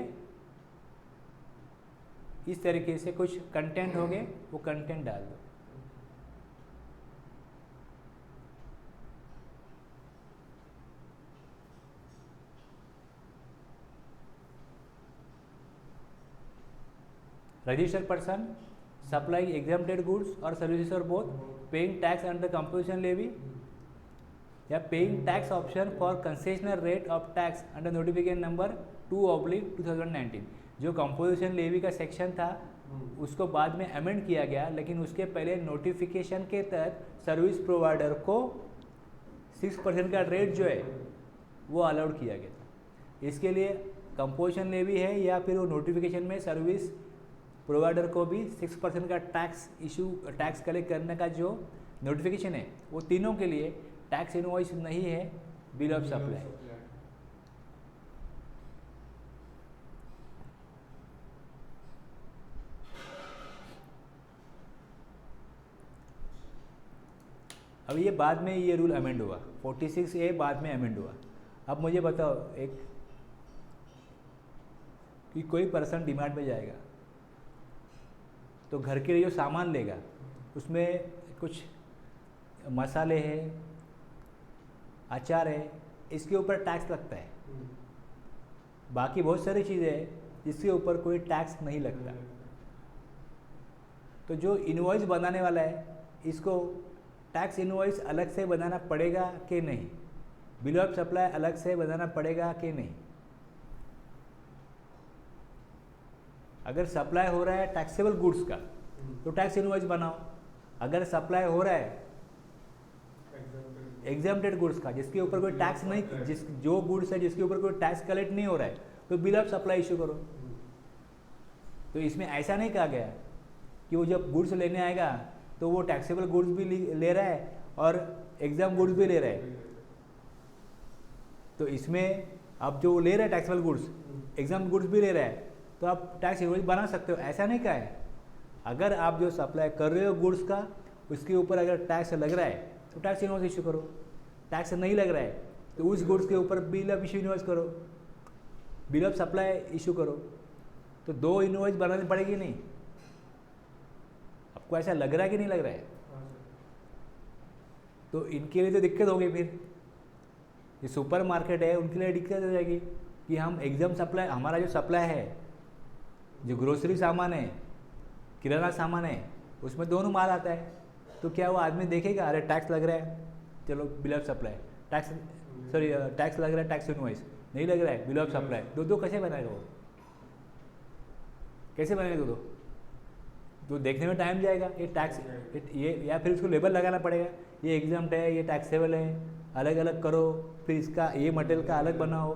इस तरीके से कुछ कंटेंट हो गए, वो कंटेंट डाल दो। Registered person supply exempted goods और सर्विसेज और both paying tax under composition levy या paying tax option for concessional rate of tax under notification number 2/2019। जो कंपोजिशन लेवी का सेक्शन था उसको बाद में अमेंड किया गया, लेकिन उसके पहले नोटिफिकेशन के तहत सर्विस प्रोवाइडर को 6% का रेट जो है वो अलाउड किया गया था। इसके लिए कंपोजिशन लेवी है या फिर वो नोटिफिकेशन में सर्विस प्रोवाइडर को भी 6% का टैक्स कलेक्ट करने का जो नोटिफिकेशन है वो तीनों के लिए टैक्स इनवॉइस नहीं है, बिल ऑफ सप्लाई। अब ये बाद में ये रूल अमेंड हुआ, 46A बाद में अमेंड हुआ। अब मुझे बताओ एक कि कोई पर्सन डीमार्ट में जाएगा तो घर के लिए जो सामान लेगा उसमें कुछ मसाले हैं, अचार है, इसके ऊपर टैक्स लगता है। बाकी बहुत सारी चीज़ें हैं जिसके ऊपर कोई टैक्स नहीं लगता। तो जो इनवॉइस बनाने वाला है इसको टैक्स इनवॉइस अलग से बनाना पड़ेगा कि नहीं, बिल ऑफ सप्लाई अलग से बनाना पड़ेगा कि नहीं। अगर सप्लाई हो रहा है टैक्सेबल गुड्स का तो टैक्स इनवॉइस बनाओ। अगर सप्लाई हो रहा है एग्जाम्प्टेड गुड्स का जिसके ऊपर कोई टैक्स नहीं, जो गुड्स है जिसके ऊपर कोई टैक्स कलेक्ट नहीं हो रहा है तो बिल ऑफ सप्लाई इशू करो। तो इसमें ऐसा नहीं कहा गया कि वो जब गुड्स लेने आएगा तो वो टैक्सेबल गुड्स भी ले रहा है और एग्जाम गुड्स भी ले रहा है। तो इसमें आप जो ले रहे हैं टैक्सेबल गुड्स, एग्जाम गुड्स भी ले रहा है, तो आप टैक्स इनवॉइस बना सकते हो, ऐसा नहीं कहा है। अगर आप जो सप्लाई कर रहे हो गुड्स का उसके ऊपर अगर टैक्स लग रहा है तो टैक्स इनवॉइस इशू करो। टैक्स नहीं लग रहा है तो उस गुड्स के ऊपर बिल ऑफ इशू इनवॉइस करो, बिल ऑफ सप्लाई इशू करो। तो दो इनवॉइस बनानी पड़ेगी नहीं। आपको ऐसा लग रहा है कि नहीं लग रहा है? तो इनके लिए तो दिक्कत होगी। फिर ये सुपर मार्केट है उनके लिए दिक्कत हो जाएगी कि हम एग्जाम सप्लाई, हमारा जो सप्लाई है जो ग्रोसरी सामान है, किराना सामान है, उसमें दोनों माल आता है। तो क्या वो आदमी देखेगा अरे टैक्स लग रहा है, चलो bill of supply, tax tax लग रहा है, टैक्स इनवॉइस नहीं लग रहा है, बिल ऑफ सप्लाई, दो कैसे बनाएगा वो? कैसे बनेगा दो? तो देखने में टाइम जाएगा। ये टैक्स ये या फिर उसको लेबल लगाना पड़ेगा, ये एग्जाम्प्ट है, ये टैक्सेबल है, अलग अलग करो, फिर इसका ये मटेरियल का अलग बनाओ।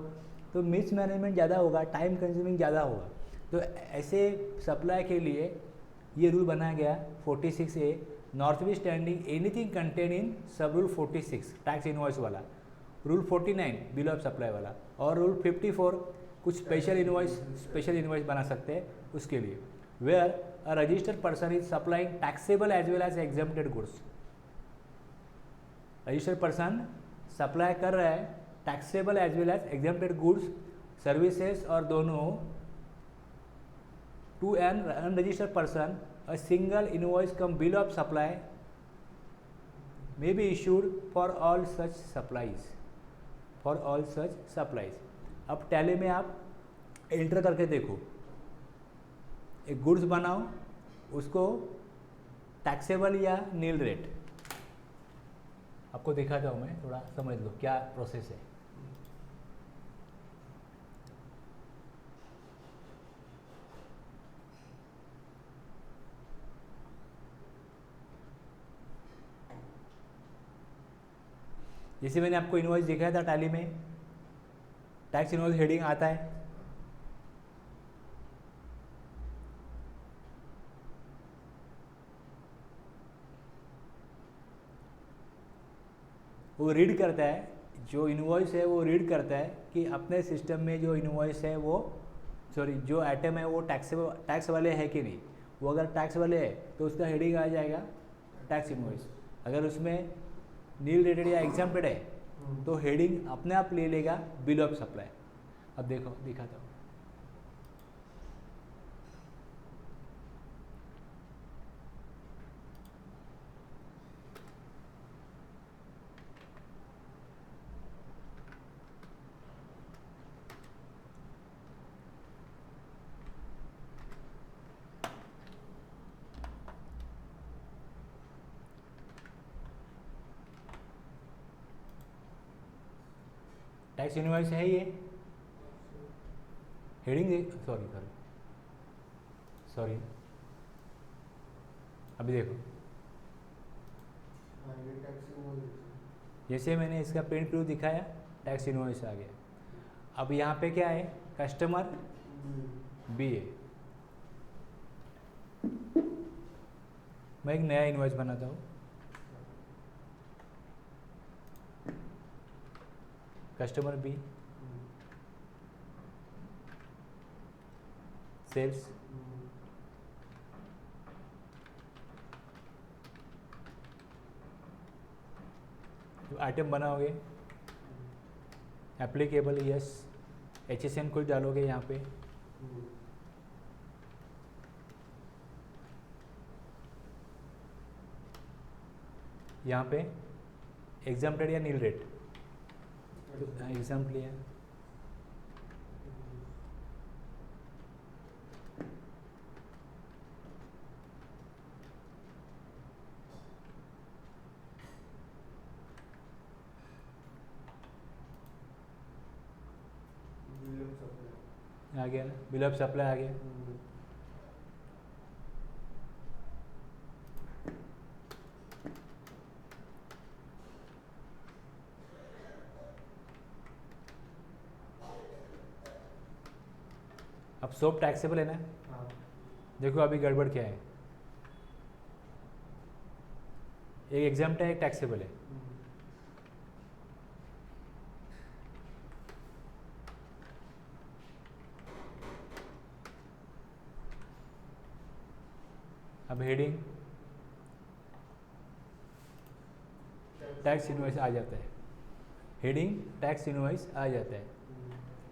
तो मिस मैनेजमेंट ज़्यादा होगा, टाइम कंज्यूमिंग ज़्यादा होगा। तो ऐसे सप्लाई के लिए ये रूल बनाया गया 46A, नॉटविथस्टैंडिंग एनीथिंग कंटेन इन सब रूल 46 टैक्स इनवॉइस वाला, रूल 49 बिल ऑफ सप्लाई वाला, और रूल 54 कुछ स्पेशल इनवॉइस बना सकते हैं उसके लिए। Where a registered person is supplying taxable as well as exempted goods. Registered person supply कर रहा है taxable as well as exempted goods services और दोनों to an unregistered person a single invoice cum bill of supply may be issued for all such supplies, for all such supplies. अब tally में आप enter करके देखो, एक goods बनाओ, उसको टैक्सेबल या नील रेट, आपको दिखाता हूँ मैं, थोड़ा समझ लो क्या प्रोसेस है. जैसे मैंने आपको इनवॉइस दिखाया था टैली में, टैक्स इनवॉइस हेडिंग आता है, वो रीड करता है, जो इनवॉइस है वो रीड करता है कि अपने सिस्टम में जो इनवॉइस है वो जो आइटम है वो टैक्स वाले है कि नहीं. वो अगर टैक्स वाले है तो उसका हेडिंग आ जाएगा टैक्स इनवॉइस. अगर उसमें नील रेटेड या एग्जाम्प्टेड है तो हेडिंग अपने आप ले लेगा बिल ऑफ सप्लाई. अब देखो दिखाता हूँ. टैक्स इनवॉइस है ये, हेडिंग सॉरी अभी देखो, जैसे मैंने इसका प्रिंट प्रूफ दिखाया, टैक्स इनवॉइस आ गया. अब यहाँ पे क्या है, कस्टमर बी है. मैं एक नया इनवॉइस बनाता हूँ. कस्टमर बी, सेल्स, जो आइटम बनाओगे एप्लीकेबल यस, HSN कुछ डालोगे यहाँ पे, यहाँ पे एग्जाम्प्टेड या नील रेट, एग्जाम्पल लिया, आ गया ना, बिल ऑफ सप्लाई आ गया. अब सोप टैक्सेबल है ना. देखो अभी गड़बड़ क्या है, एक एग्जाम्प्ट है, एक टैक्सेबल है. अब हेडिंग टैक्स इनवॉइस आ जाता है, हेडिंग टैक्स इनवॉइस आ जाता है.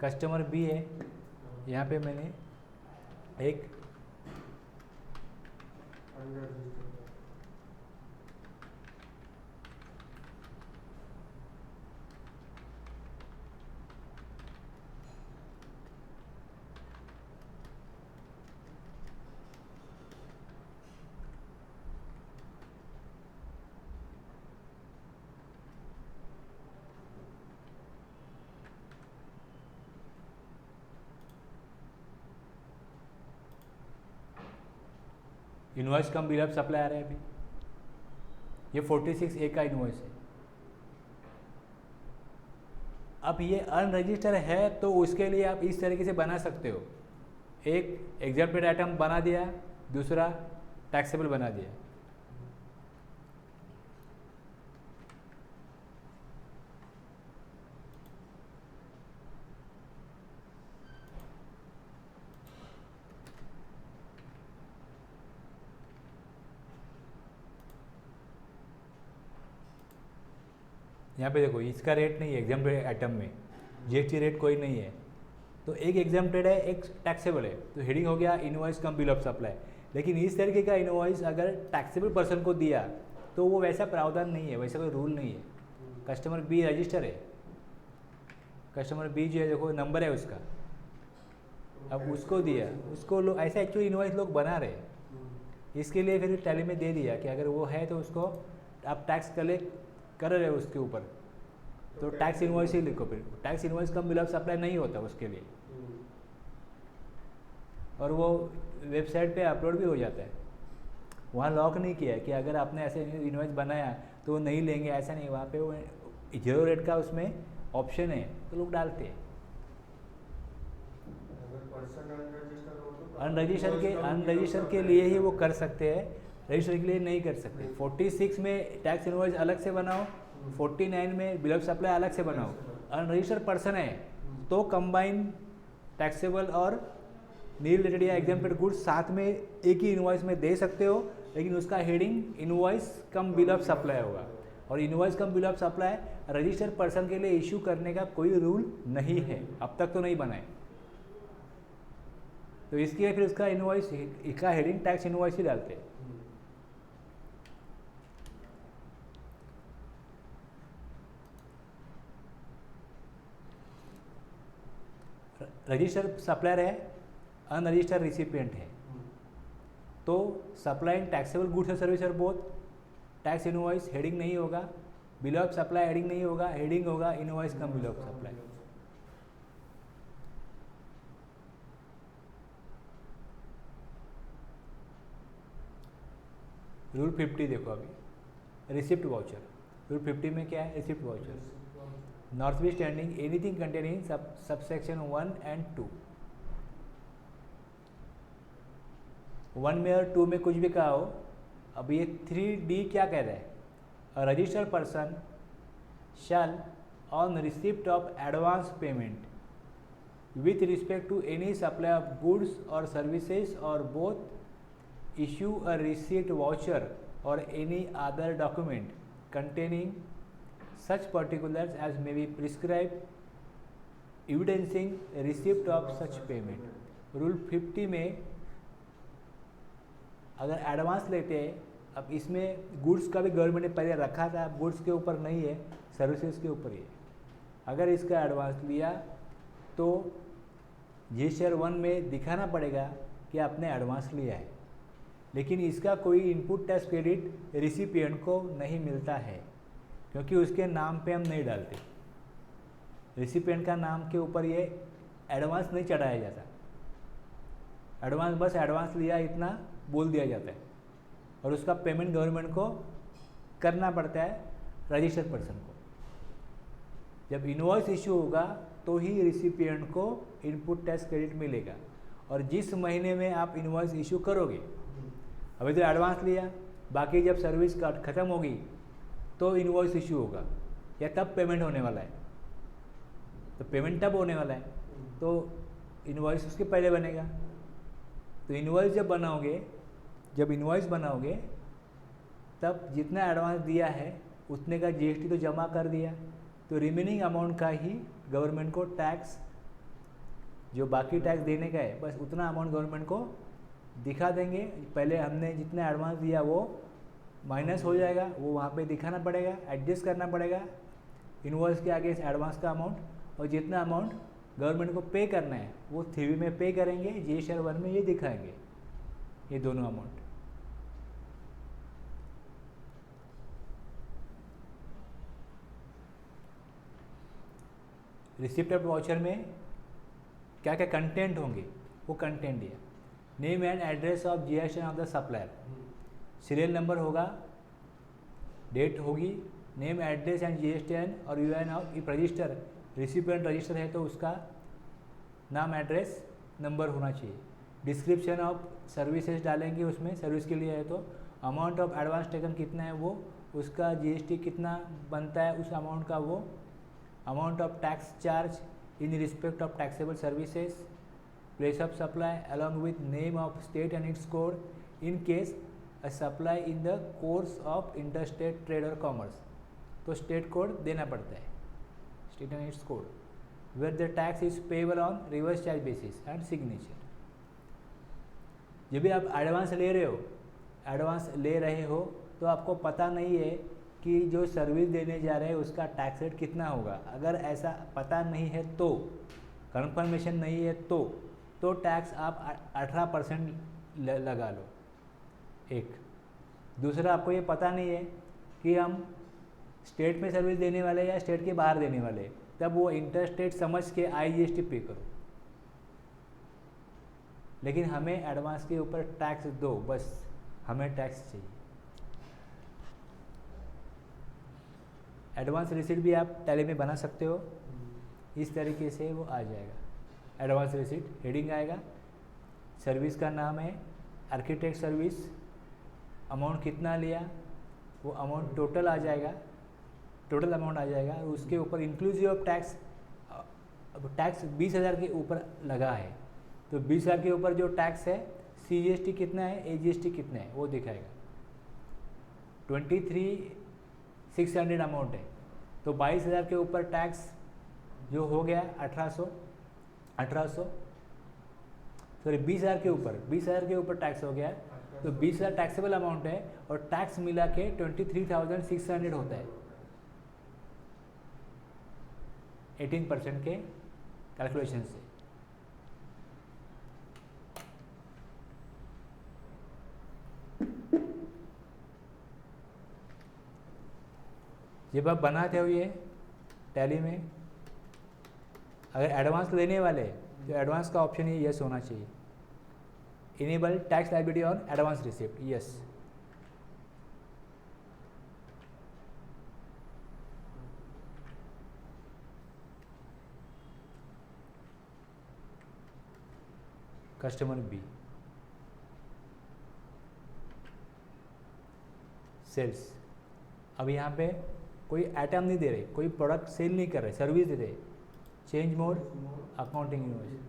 कस्टमर बी है, यहाँ पे मैंने एक invoice cum bill of supply आ रहा है. अभी ये 46A का इनवॉइस है. अब ये अनरजिस्टर है तो उसके लिए आप इस तरीके से बना सकते हो, एक एग्जाम्प्टेड आइटम बना दिया, दूसरा टैक्सेबल बना दिया. यहाँ पे देखो इसका रेट नहीं है एग्जाम्प्टेड आइटम में, जीएसटी रेट कोई नहीं है, तो एक एग्जाम्प्टेड है एक टैक्सेबल है, तो हेडिंग हो गया invoice cum bill of supply. लेकिन इस तरीके का इनवॉइस अगर टैक्सेबल पर्सन को दिया तो वो वैसा प्रावधान नहीं है, वैसा कोई रूल नहीं है। कस्टमर बी रजिस्टर है, कस्टमर बी जो है देखो नंबर है उसका, अब उसको दिया, उसको लोग ऐसा एक्चुअली इनवॉइस लोग बना रहे हैं, इसके लिए फिर टैली में दे दिया कि अगर वो है तो उसको आप टैक्स कलेक्ट कर रहे हो उसके ऊपर, तो टैक्स इनवॉइस ही लिखो, फिर tax invoice cum bill of supply नहीं होता उसके लिए, और वो वेबसाइट पे अपलोड भी हो जाता है। वहाँ लॉक नहीं किया है कि अगर आपने ऐसे इनवॉइस बनाया तो वो नहीं लेंगे, ऐसा नहीं, वहाँ पे वो 0 रेट का उसमें ऑप्शन है तो लोग डालते हैं। अनरजिस्टर के लिए ही वो कर सकते हैं, रजिस्टर के लिए नहीं कर सकते। 46 में टैक्स इनवॉइस अलग से बनाओ, 49 में बिल ऑफ सप्लाई अलग से बनाओ। अनरजिस्टर्ड पर्सन है तो कंबाइन टैक्सेबल और नी रिलेटेड या एग्जाम्प्टेड गुड्स साथ में एक ही इनवॉइस में दे सकते हो, लेकिन उसका heading invoice cum bill of supply होगा। और invoice cum bill of supply registered person के लिए इशू करने का कोई रूल नहीं है, अब तक तो नहीं बनाए, तो इसके लिए फिर उसका इनवॉइस का हेडिंग टैक्स इनवॉइस ही डालते हैं। रजिस्टर्ड सप्लायर है, अनरजिस्टर्ड रिसिपिएंट है, तो सप्लाइंग टैक्सेबल गुड्स और सर्विस और बोथ, टैक्स इनवॉइस हेडिंग नहीं होगा, बिल ऑफ सप्लाई हेडिंग नहीं होगा, हेडिंग होगा invoice cum bill of supply. Rule 50 देखो अभी, रिसिप्ट वाउचर। रूल 50 में क्या है? Receipt voucher. Notwithstanding anything contain in subsection 1 and 2। 1 में और 2 में कुछ भी कहा हो, अब ये 3D क्या कह रहा है? अ registered person shell on receipt of advance payment with respect to any supply of goods or services or both issue a receipt voucher or any other document containing such particulars as may be prescribed evidencing receipt of such payment। Rule 50 में अगर advance लेते हैं, अब इसमें goods का भी government ने पहले रखा था, गुड्स के ऊपर नहीं है, सर्विसेज के ऊपर ही है। अगर इसका एडवांस लिया तो जीएसटी 1 में दिखाना पड़ेगा कि आपने एडवांस लिया है, लेकिन इसका कोई इनपुट टैक्स क्रेडिट रिसिपिएंट को नहीं मिलता है, क्योंकि उसके नाम पे हम नहीं डालते। रिसिपिएंट का नाम के ऊपर ये एडवांस नहीं चढ़ाया जाता, एडवांस बस एडवांस लिया इतना बोल दिया जाता है, और उसका पेमेंट गवर्नमेंट को करना पड़ता है रजिस्टर्ड पर्सन को। जब इनवॉइस इशू होगा तो ही रिसिपिएंट को इनपुट टैक्स क्रेडिट मिलेगा, और जिस महीने में आप इनवॉइस इशू करोगे, अभी तो एडवांस लिया, बाकी जब सर्विस ख़त्म होगी तो इनवॉइस इशू होगा या तब पेमेंट होने वाला है, तो पेमेंट तब होने वाला है, तो इनवॉइस उसके पहले बनेगा। तो इनवॉइस जब इनवॉइस बनाओगे तब जितना एडवांस दिया है उतने का जीएसटी तो जमा कर दिया, तो रिमेनिंग अमाउंट का ही गवर्नमेंट को टैक्स, जो बाकी टैक्स देने का है बस उतना अमाउंट गवर्नमेंट को दिखा देंगे। पहले हमने जितना एडवांस दिया वो माइनस हो जाएगा, वो वहाँ पे दिखाना पड़ेगा, एडजस्ट करना पड़ेगा इनवॉइस के आगे इस एडवांस का अमाउंट, और जितना अमाउंट गवर्नमेंट को पे करना है वो 3B में पे करेंगे, जीएसटी 1 में ये दिखाएंगे, ये दोनों अमाउंट। रिसिप्ट ऑफ वाउचर में क्या क्या कंटेंट होंगे, वो कंटेंट दिया। Name and address of GST of the supplier, serial number होगा, डेट होगी, नेम एड्रेस एंड जीएसटीएन और UN of if register, recipient register है तो उसका नाम एड्रेस नंबर होना चाहिए। डिस्क्रिप्शन ऑफ सर्विसेज डालेंगे उसमें, सर्विस के लिए है तो अमाउंट ऑफ एडवांस टेकन कितना है वो, उसका जीएसटी कितना बनता है उस अमाउंट का वो, amount of tax charge in respect of taxable services, place of supply along with name of state and its code in case a supply in the course of interstate trade और commerce. तो state code देना पड़ता है, state and its code, where the tax is payable on reverse charge basis and signature. जब भी आप advance ले रहे हो तो आपको पता नहीं है कि जो सर्विस देने जा रहे हैं उसका टैक्स रेट कितना होगा। अगर ऐसा पता नहीं है तो, कंफर्मेशन नहीं है तो टैक्स आप 18% लगा लो। एक दूसरा, आपको ये पता नहीं है कि हम स्टेट में सर्विस देने वाले या स्टेट के बाहर देने वाले, तब वो इंटर स्टेट समझ के IGST पे करो, लेकिन हमें एडवांस के ऊपर टैक्स दो, बस हमें टैक्स चाहिए। एडवांस रिसीट भी आप टैली में बना सकते हो, इस तरीके से वो आ जाएगा। एडवांस रिसीट हेडिंग आएगा, सर्विस का नाम है आर्किटेक्ट सर्विस, अमाउंट कितना लिया वो अमाउंट टोटल आ जाएगा, टोटल अमाउंट आ जाएगा। उसके ऊपर इंक्लूसिव ऑफ टैक्स, टैक्स 20,000 के ऊपर लगा है तो 20,000 के ऊपर जो टैक्स है CGST कितना है, AGST कितना है वो दिखाएगा। 23,600 अमाउंट है तो 22,000 के ऊपर टैक्स जो हो गया 1800 सॉरी 20,000 के ऊपर टैक्स हो गया, तो 20,000 टैक्सेबल अमाउंट है और टैक्स मिला के 23,600 होता है 18% के कैलकुलेशन से। जब आप बनाते हो ये टैली में, अगर एडवांस लेने वाले तो एडवांस का ऑप्शन ही यस होना चाहिए। Enable tax liability on advance receipt, yes. Customer B, sales. अब यहाँ पे कोई आइटम नहीं दे रहे, कोई प्रोडक्ट सेल नहीं कर रहे, सर्विस दे रहे। चेंज मोड अकाउंटिंग इनवॉइस,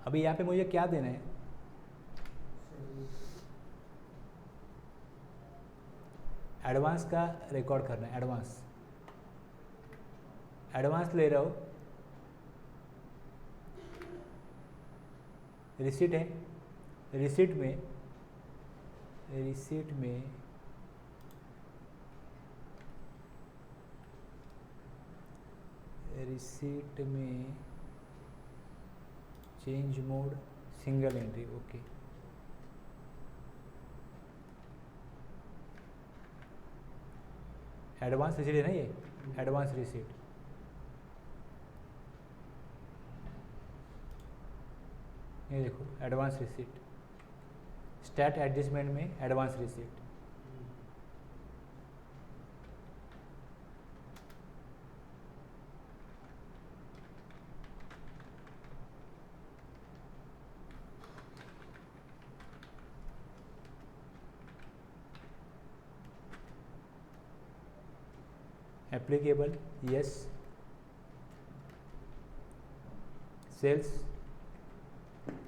अभी यहाँ पे मुझे क्या देना है, एडवांस का रिकॉर्ड करना है। एडवांस ले रहा हो, रिसीट है, रिसीट में change mode single entry, okay. Advance receipt है ना ये, एडवांस रिसीट। ये देखो एडवांस रिसीट, स्टैट एडजस्टमेंट में advance receipt. Applicable yes, sales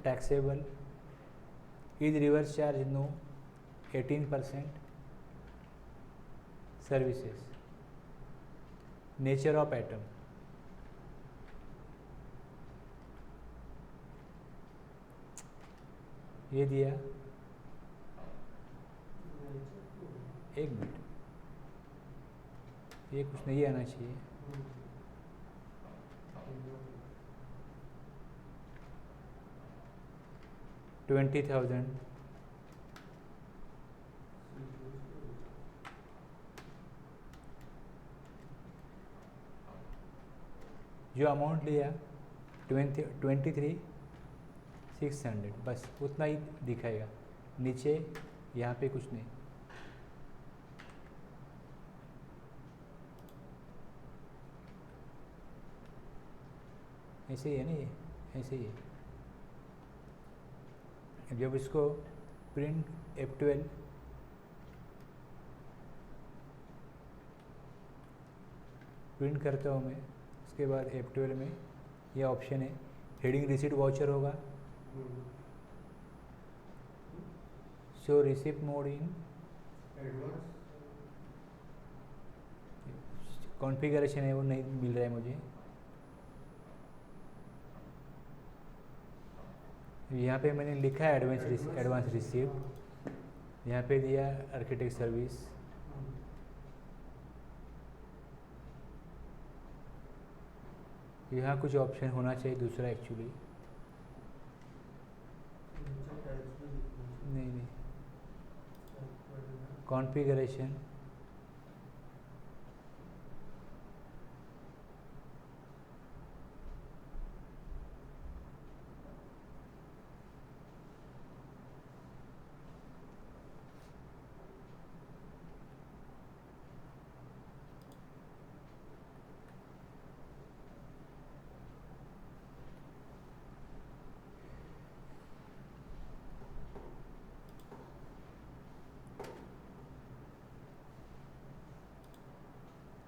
taxable, is reverse charge no 18%, services, nature of item, ये दिया। एक मिनट, ये कुछ नहीं आना चाहिए। $20,000, जो अमाउंट लिया 23,600, बस उतना ही दिखाएगा। नीचे यहाँ पे कुछ नहीं। ऐसे ही है ना, ये ऐसे ही है। जब इसको प्रिंट F12 प्रिंट करता हूँ मैं। उसके बाद F12 में ये ऑप्शन है, हेडिंग रिसीट वाउचर होगा, show receipt mode in advance configuration है वो नहीं मिल रहा है मुझे। यहाँ पे मैंने लिखा है एडवांस रिसिप्ट, यहाँ पे दिया आर्किटेक्ट सर्विस। यहाँ कुछ ऑप्शन होना चाहिए दूसरा एक्चुअली, नहीं कॉन्फ़िगरेशन,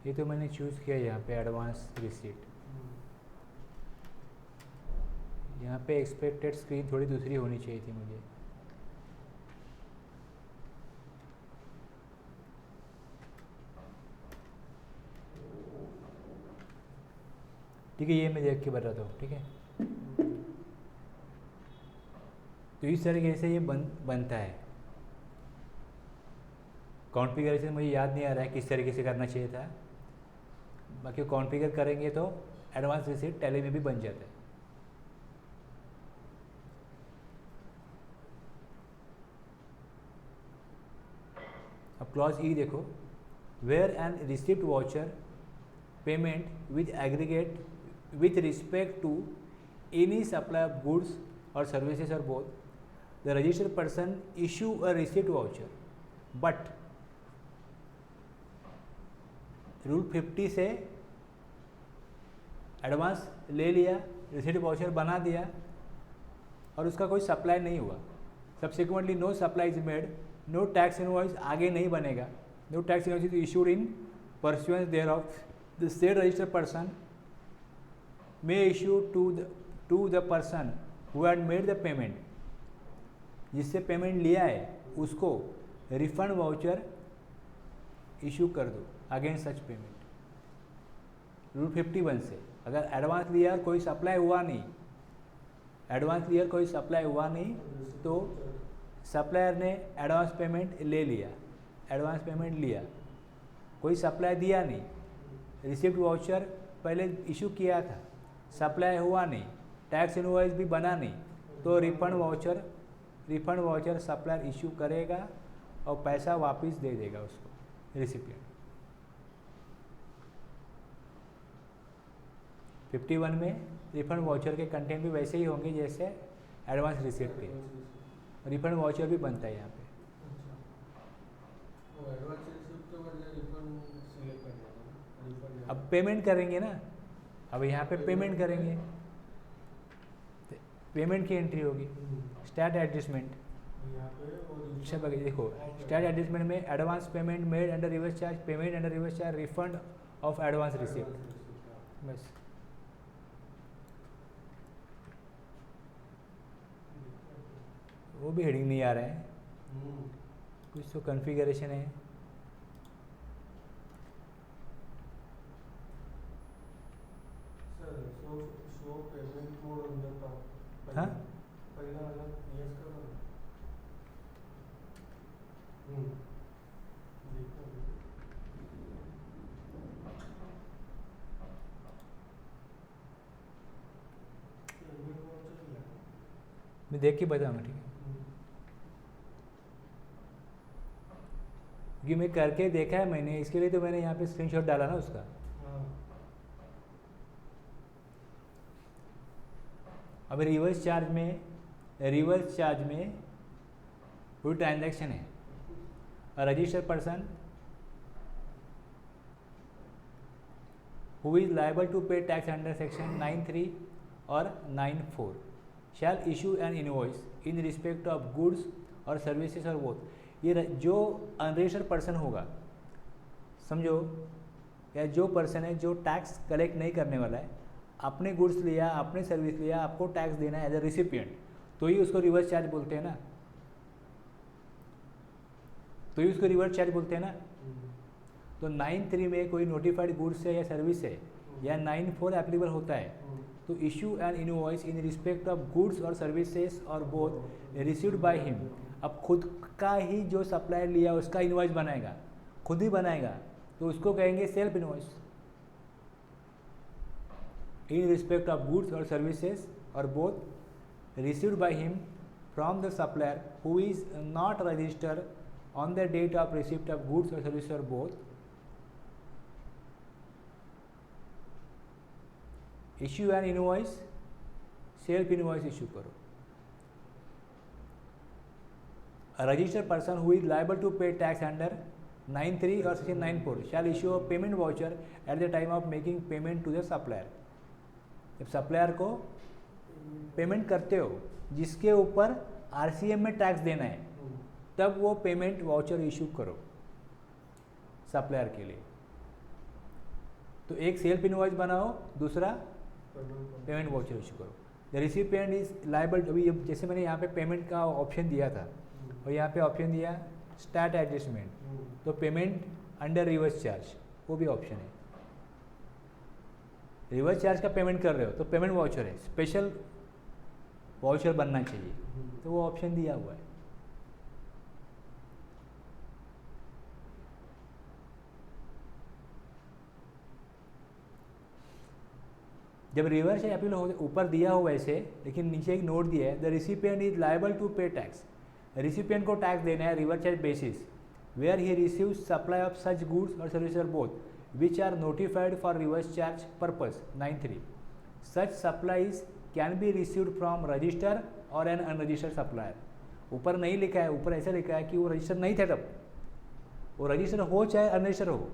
ये तो मैंने चूज़ किया यहाँ पे एडवांस रिसीट। यहाँ पे एक्सपेक्टेड स्क्रीन थोड़ी दूसरी होनी चाहिए थी मुझे। ठीक है, ये मैं देख के बताता हूँ, ठीक है। तो इस तरीके से ये बनता है। कॉन्फ़िगरेशन मुझे याद नहीं आ रहा है किस तरीके से करना चाहिए था, बाकी कॉन्फ़िगर करेंगे तो एडवांस रिसीट टैली में भी बन जाता है। अब क्लॉज ई देखो, where an receipt voucher payment with aggregate with respect to any supply of goods or services or both, the registered person issue a receipt voucher, but rule 50 से advance ले लिया, रिसीट वाउचर बना दिया और उसका कोई supply नहीं हुआ, subsequently no supply is made, no tax invoice आगे नहीं बनेगा, no tax invoice is issued in pursuance thereof the said registered person may issue to the person who had made the payment, जिससे payment लिया है उसको refund voucher issue कर दो against सच payment. Rule 51 से अगर एडवांस लिया और कोई सप्लाई हुआ नहीं, तो सप्लायर ने एडवांस पेमेंट लिया, कोई सप्लाई दिया नहीं, रिसिप्ट वाउचर पहले इशू किया था, सप्लाई हुआ नहीं, टैक्स इनवॉइस भी बना नहीं, तो रिफंड वाउचर सप्लायर इशू करेगा और पैसा वापस दे देगा उसको रिसिपिएंट। 51 में रिफंड वाउचर के कंटेंट भी वैसे ही होंगे जैसे एडवांस रिसिप्ट के। रिफंड वाउचर भी बनता है यहाँ पे। अब पेमेंट करेंगे ना, अब यहाँ पे पेमेंट करेंगे, पेमेंट की एंट्री होगी, स्टैट एडजस्टमेंट। देखो स्टैट एडजस्टमेंट में advance payment made under reverse charge, payment under reverse charge, refund of advance receipt, बस। वो भी हेडिंग नहीं आ रहा है, कुछ तो कॉन्फ़िगरेशन है। हाँ मैं देख के बताऊँगा, ठीक है, क्योंकि मैं करके देखा है मैंने, इसके लिए तो मैंने यहाँ पे स्क्रीनशॉट डाला ना उसका। अब रिवर्स चार्ज में कोई ट्रांजैक्शन है, registered person who is liable to pay tax under section 93 or 94 shall issue an invoice in respect of goods or services or both। ये जो अनरजिस्टर्ड पर्सन होगा, समझो या जो पर्सन है जो टैक्स कलेक्ट नहीं करने वाला है, अपने गुड्स लिया, अपने सर्विस लिया, आपको टैक्स देना है एज अ रिसिपिएंट, तो ही उसको रिवर्स चार्ज बोलते हैं ना, तो ही उसको रिवर्स चार्ज बोलते हैं ना। तो 9(3) में कोई नोटिफाइड गुड्स है या सर्विस है, या 9(4) एप्लीकेबल होता है, तो issue an invoice in respect of goods और सर्विसेज और बोथ रिसीव्ड बाय हिम। अब खुद का ही जो सप्लायर लिया उसका इनवॉइस बनाएगा, खुद ही बनाएगा, तो उसको कहेंगे self invoice. In respect of goods और सर्विसेज और both received by him from the supplier who is not registered on the date of receipt of goods और सर्विसेज और both, issue an invoice, self invoice issue करो। A registered person who is liable to pay tax under 9(3) or section 9(4) shall issue a payment voucher at the time of making payment to the supplier। जब supplier को payment करते हो जिसके ऊपर RCM में tax देना है, तब वो पेमेंट वाउचर इशू करो सप्लायर के लिए। तो एक सेल्फ इनवॉइस बनाओ, दूसरा पेमेंट वाउचर इशू करो। द रिसिपिएंट इज लाइबल, अभी जैसे मैंने यहाँ पे पेमेंट का ऑप्शन दिया था और यहाँ पे ऑप्शन दिया स्टार्ट एडजस्टमेंट, तो पेमेंट अंडर रिवर्स चार्ज वो भी ऑप्शन है। रिवर्स चार्ज का पेमेंट कर रहे हो तो पेमेंट वाउचर है, स्पेशल वाउचर बनना चाहिए, तो वो ऑप्शन दिया हुआ है। जब रिवर्स अपील हो, ऊपर दिया हो वैसे, लेकिन नीचे एक नोट दिया है, the recipient is liable to pay tax. Recipient को टैक्स देना है reverse charge basis where he receives supply of such goods और सर्विस और both which are notified for reverse charge purpose 9(3). Such supplies can be received from register और an unregistered supplier. ऊपर नहीं लिखा है, ऊपर ऐसा लिखा है कि वो रजिस्टर नहीं थे, तब वो रजिस्टर हो चाहे अनरजिस्टर हो,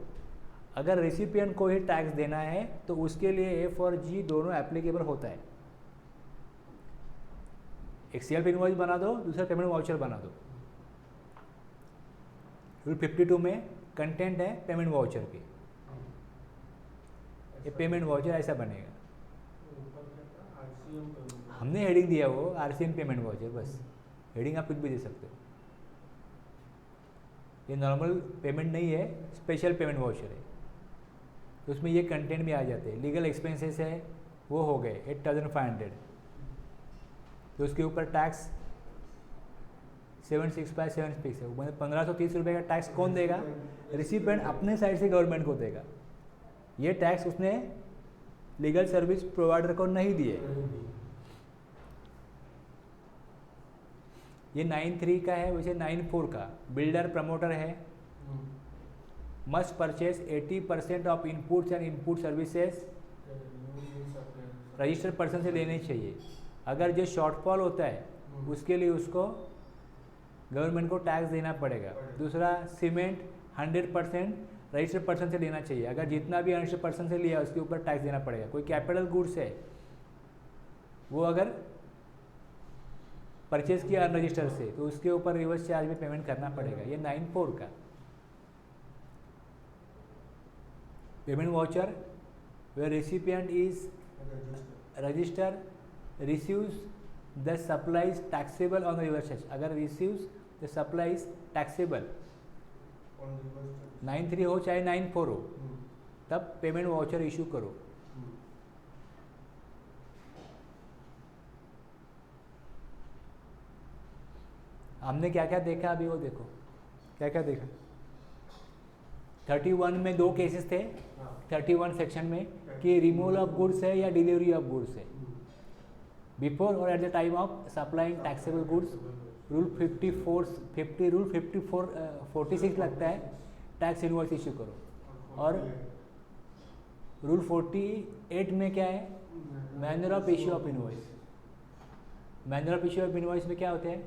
अगर रेसिपिएंट को ही टैक्स देना है तो उसके लिए F और G दोनों एप्लीकेबल होता है। एक सेल्फ इनवॉइस बना दो, दूसरा पेमेंट वाउचर बना दो। रूल 52 में कंटेंट है पेमेंट वाउचर की, ये पेमेंट वाउचर ऐसा बनेगा। हमने हेडिंग दिया वो RCM पेमेंट वाउचर, बस हेडिंग आप कुछ भी दे सकते हो। ये नॉर्मल पेमेंट नहीं है, स्पेशल पेमेंट वाउचर है, तो उसमें ये कंटेंट भी आ जाते हैं। लीगल एक्सपेंसेस है वो हो गए 8,500, तो उसके ऊपर टैक्स 76576 है, मतलब 1530 रुपये का टैक्स कौन देगा? रिसिपिएंट अपने साइड से गवर्नमेंट को देगा। ये टैक्स उसने लीगल सर्विस प्रोवाइडर को नहीं दिए। ये 9(3) का है, वैसे 9(4) का बिल्डर प्रमोटर है, must purchase 80% of inputs and input services registered person से लेने चाहिए। अगर जो शॉर्टफॉल होता है उसके लिए उसको गवर्नमेंट को टैक्स देना पड़ेगा। दूसरा, सीमेंट 100% रजिस्टर्ड पर्सन से लेना चाहिए, अगर जितना भी अनरजिस्टर्ड पर्सन से लिया उसके ऊपर टैक्स देना पड़ेगा। कोई कैपिटल गुड्स है वो अगर परचेज किया अनरजिस्टर्ड से तो उसके ऊपर रिवर्स चार्ज में पेमेंट करना पड़ेगा। ये 9(4) का payment voucher where recipient is register receives the supplies taxable on the reverse charge। अगर receives the supplies taxable 9(3) हो चाहे 9(4) हो, तब पेमेंट वाउचर इशू करो। हमने क्या क्या देखा अभी वो देखो, क्या क्या देखा। 31 में 2 केसेस थे, 31 सेक्शन में कि रिमूवल ऑफ गुड्स है या डिलीवरी ऑफ गुड्स है, बिफोर और eight the time of supplying taxable goods. Rule 46 लगता है टैक्स इनवॉइस इशू करो। और रूल 48 में क्या है? Manner of issue of invoice. Manner of issue of invoice में क्या होते हैं?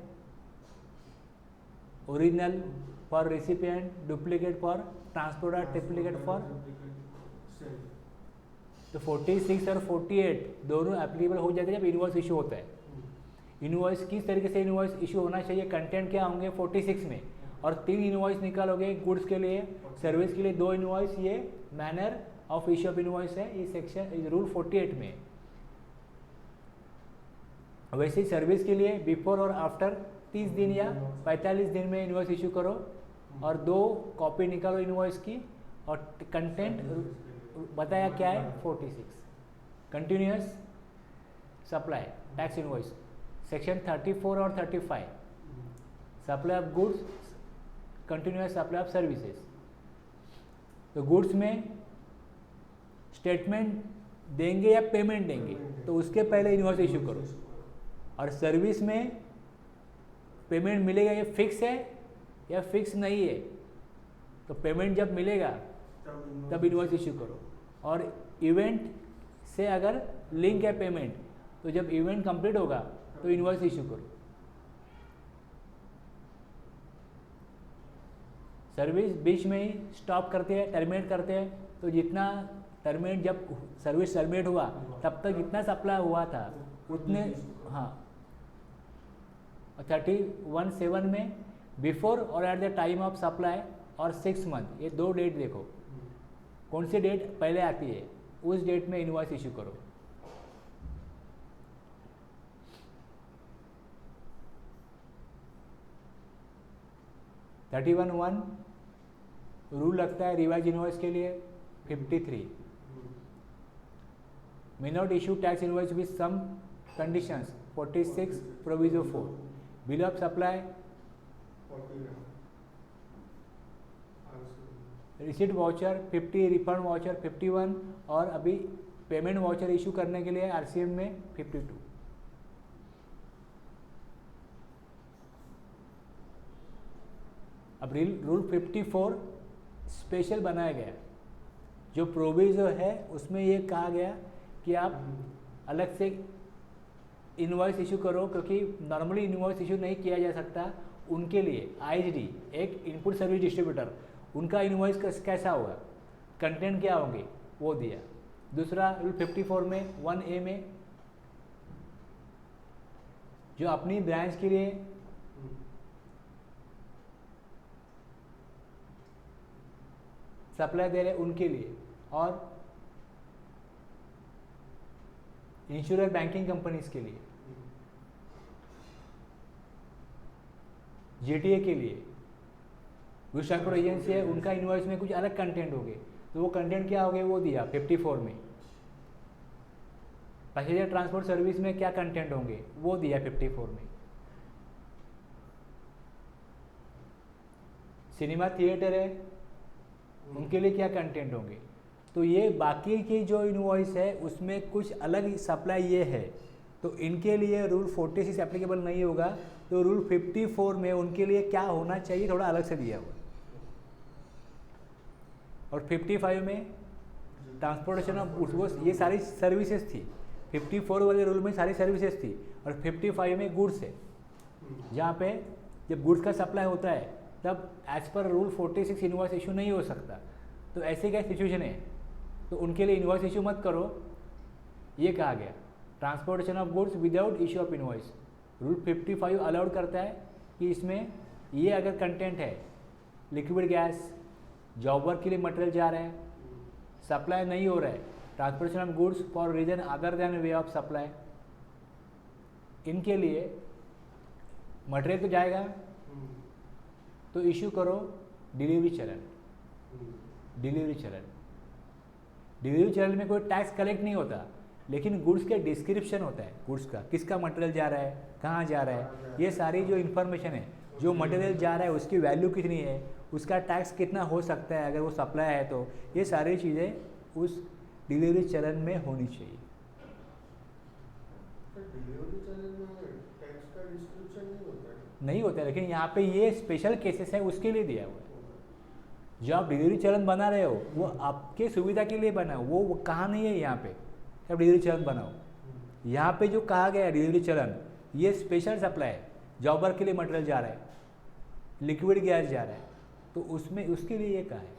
Original for recipient, duplicate for transporter, triplicate for. तो 46 और 48 दोनों एप्लीकेबल हो जाते हैं जब इनवॉइस इशू होता है। इनवॉइस किस तरीके से इनवॉइस इशू होना चाहिए, कंटेंट क्या होंगे 46 में, और 3 इनवॉइस निकालोगे गुड्स के लिए, सर्विस के लिए 2 इनवॉइस। ये manner of issue of invoice है, ये सेक्शन रूल 48 में। वैसे ही सर्विस के लिए बिफोर और आफ्टर 30 दिन या 45 दिन में इनवॉइस इशू करो और 2 कॉपी निकालो इनवॉइस की। और कंटेंट बताया क्या है 46 continuous supply tax invoice section 34 और 35 supply of goods continuous supply of services. तो गुड्स में स्टेटमेंट देंगे या पेमेंट देंगे तो उसके पहले इनवॉइस इशू करो। और सर्विस में पेमेंट मिलेगा ये फिक्स है या फिक्स नहीं है, तो पेमेंट जब मिलेगा तब इनवॉइस इशू करो। और इवेंट से अगर लिंक है पेमेंट तो जब इवेंट कंप्लीट होगा तो इनवॉइस इशू करो। सर्विस बीच में ही स्टॉप करते हैं, टर्मिनेट करते हैं, तो जितना टर्मिनेट जब सर्विस टर्मिनेट हुआ तब तक जितना सप्लाई हुआ था उतने, हाँ 31(7) में बिफोर और eight the time of supply और 6 मंथ, ये 2 डेट देखो कौन सी डेट पहले आती है, उस डेट में इनवॉइस इशू करो। (31) रूल लगता है रिवाइज इनवॉइस के लिए। 53 may not issue tax invoice with some conditions। 46 proviso 4 bill of supply receipt voucher 50 refund voucher 51 और अभी पेमेंट वाउचर इशू करने के लिए आरसीएम में 52। अब रूल 54 स्पेशल बनाया गया। जो प्रोविजो है उसमें ये कहा गया कि आप अलग से इनवॉइस इशू करो, क्योंकि नॉर्मली इनवॉइस इशू नहीं किया जा सकता उनके लिए। आईएसडी एक इनपुट सर्विस डिस्ट्रीब्यूटर, उनका इनवॉइस कैसा होगा, कंटेंट क्या होंगे वो दिया। दूसरा रूल 54 में 1A में जो अपनी ब्रांच के लिए सप्लाई दे रहे उनके लिए, और इंश्योरर बैंकिंग कंपनीज के लिए, जीटीए के लिए, गुजरात एजेंसी है उनका इनवॉइस में कुछ अलग कंटेंट होंगे, तो वो कंटेंट क्या होंगे वो दिया 54 में। पैसेंजर ट्रांसपोर्ट सर्विस में क्या कंटेंट होंगे वो दिया 54 में। सिनेमा थिएटर है उनके लिए क्या कंटेंट होंगे, तो ये बाकी की जो इनवॉइस है उसमें कुछ अलग सप्लाई ये है, तो इनके लिए रूल 46 एप्लीकेबल नहीं होगा। तो रूल 54 में उनके लिए क्या होना चाहिए थोड़ा अलग से दिया हुआ। और 55 में ट्रांसपोर्टेशन ऑफ गुड्स, वो ये सारी सर्विसेज थी। 54 वाले रूल में सारी सर्विसेज थी, और 55 में गुड्स है, जहाँ पे जब गुड्स का सप्लाई होता है तब as per rule 46 invoice issue नहीं हो सकता। तो ऐसे क्या सिचुएशन है, तो उनके लिए इनवॉइस इशू मत करो, ये कहा गया। Transportation of goods without issue of invoice, rule 55 allowed करता है कि इसमें ये अगर कंटेंट है, लिक्विड गैस, जॉब वर्क के लिए मटेरियल जा रहा है, सप्लाई नहीं हो रहा है, transportation of goods for reason other than way of supply, इनके लिए मटेरियल तो जाएगा तो इशू करो डिलीवरी चलन। डिलीवरी चलन, डिलीवरी चलन में कोई टैक्स कलेक्ट नहीं होता, लेकिन गुड्स के डिस्क्रिप्शन होता है, गुड्स का किसका मटेरियल जा रहा है, कहाँ जा रहा है, ये सारी जो इन्फॉर्मेशन है, जो मटेरियल जा रहा है उसकी वैल्यू कितनी है, उसका टैक्स कितना हो सकता है अगर वो सप्लाई है, तो ये सारी चीज़ें उस डिलीवरी चलन में होनी चाहिए। डिलीवरी चलन में टैक्स का डिस्क्रिप्शन नहीं होता है? नहीं होता है, लेकिन यहाँ पे ये स्पेशल केसेस है उसके लिए दिया हुआ है। जो आप डिलीवरी चलन बना रहे हो वो आपके सुविधा के लिए बना हो, वो कहाँ नहीं है यहाँ पे आप डिलीवरी चलन बनाओ। यहाँ पे जो कहा गया है डिलीवरी चलन, ये स्पेशल सप्लाई है, जॉबर के लिए मटेरियल जा रहा है, लिक्विड गैस जा रहा है, तो उसमें उसके लिए ये कहा है।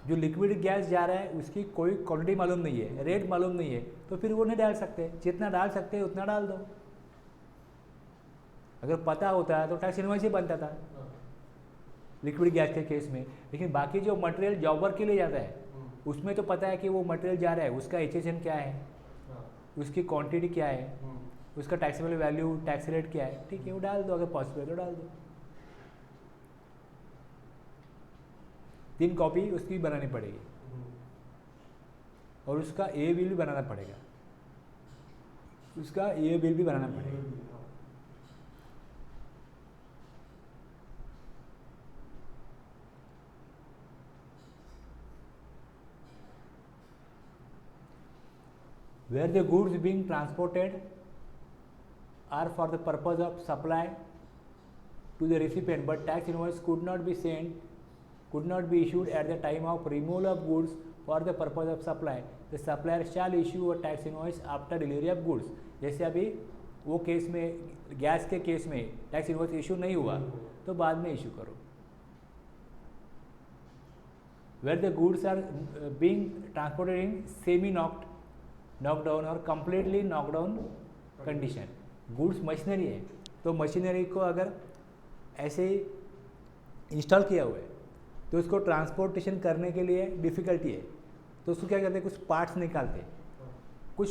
जो लिक्विड गैस जा रहा है उसकी कोई क्वांटिटी मालूम नहीं है, रेट मालूम नहीं है, तो फिर वो नहीं डाल सकते, जितना डाल सकते हैं उतना डाल दो। अगर पता होता तो टैक्स इनवॉइस ही बनता था लिक्विड गैस के केस में। लेकिन बाकी जो मटेरियल जॉब वर्क के लिए जाता है उसमें तो पता है कि वो मटेरियल जा रहा है, उसका HSN क्या है, उसकी क्वांटिटी क्या है, उसका टैक्सेबल वैल्यू टैक्स रेट क्या है, ठीक है, वो डाल दो, अगर पॉसिबल है तो डाल दो। 3 कॉपी उसकी बनानी पड़ेगी और उसका ए बिल भी बनाना पड़ेगा, उसका ए बिल भी बनाना पड़ेगा। Where the goods being transported are for the purpose of supply to the recipient, but tax invoice could not be issued at the time of removal of goods for the purpose of supply. The supplier shall issue a tax invoice after delivery of goods. जैसे अभी वो case में, gas के case में tax invoice issue नहीं हुआ तो बाद में इशू करो। Where the goods are being transported in semi knocked down और completely knocked down condition, goods machinery है तो मशीनरी को अगर ऐसे इंस्टॉल किया हुआ है तो उसको ट्रांसपोर्टेशन करने के लिए डिफ़िकल्टी है, तो उसको क्या करते हैं, कुछ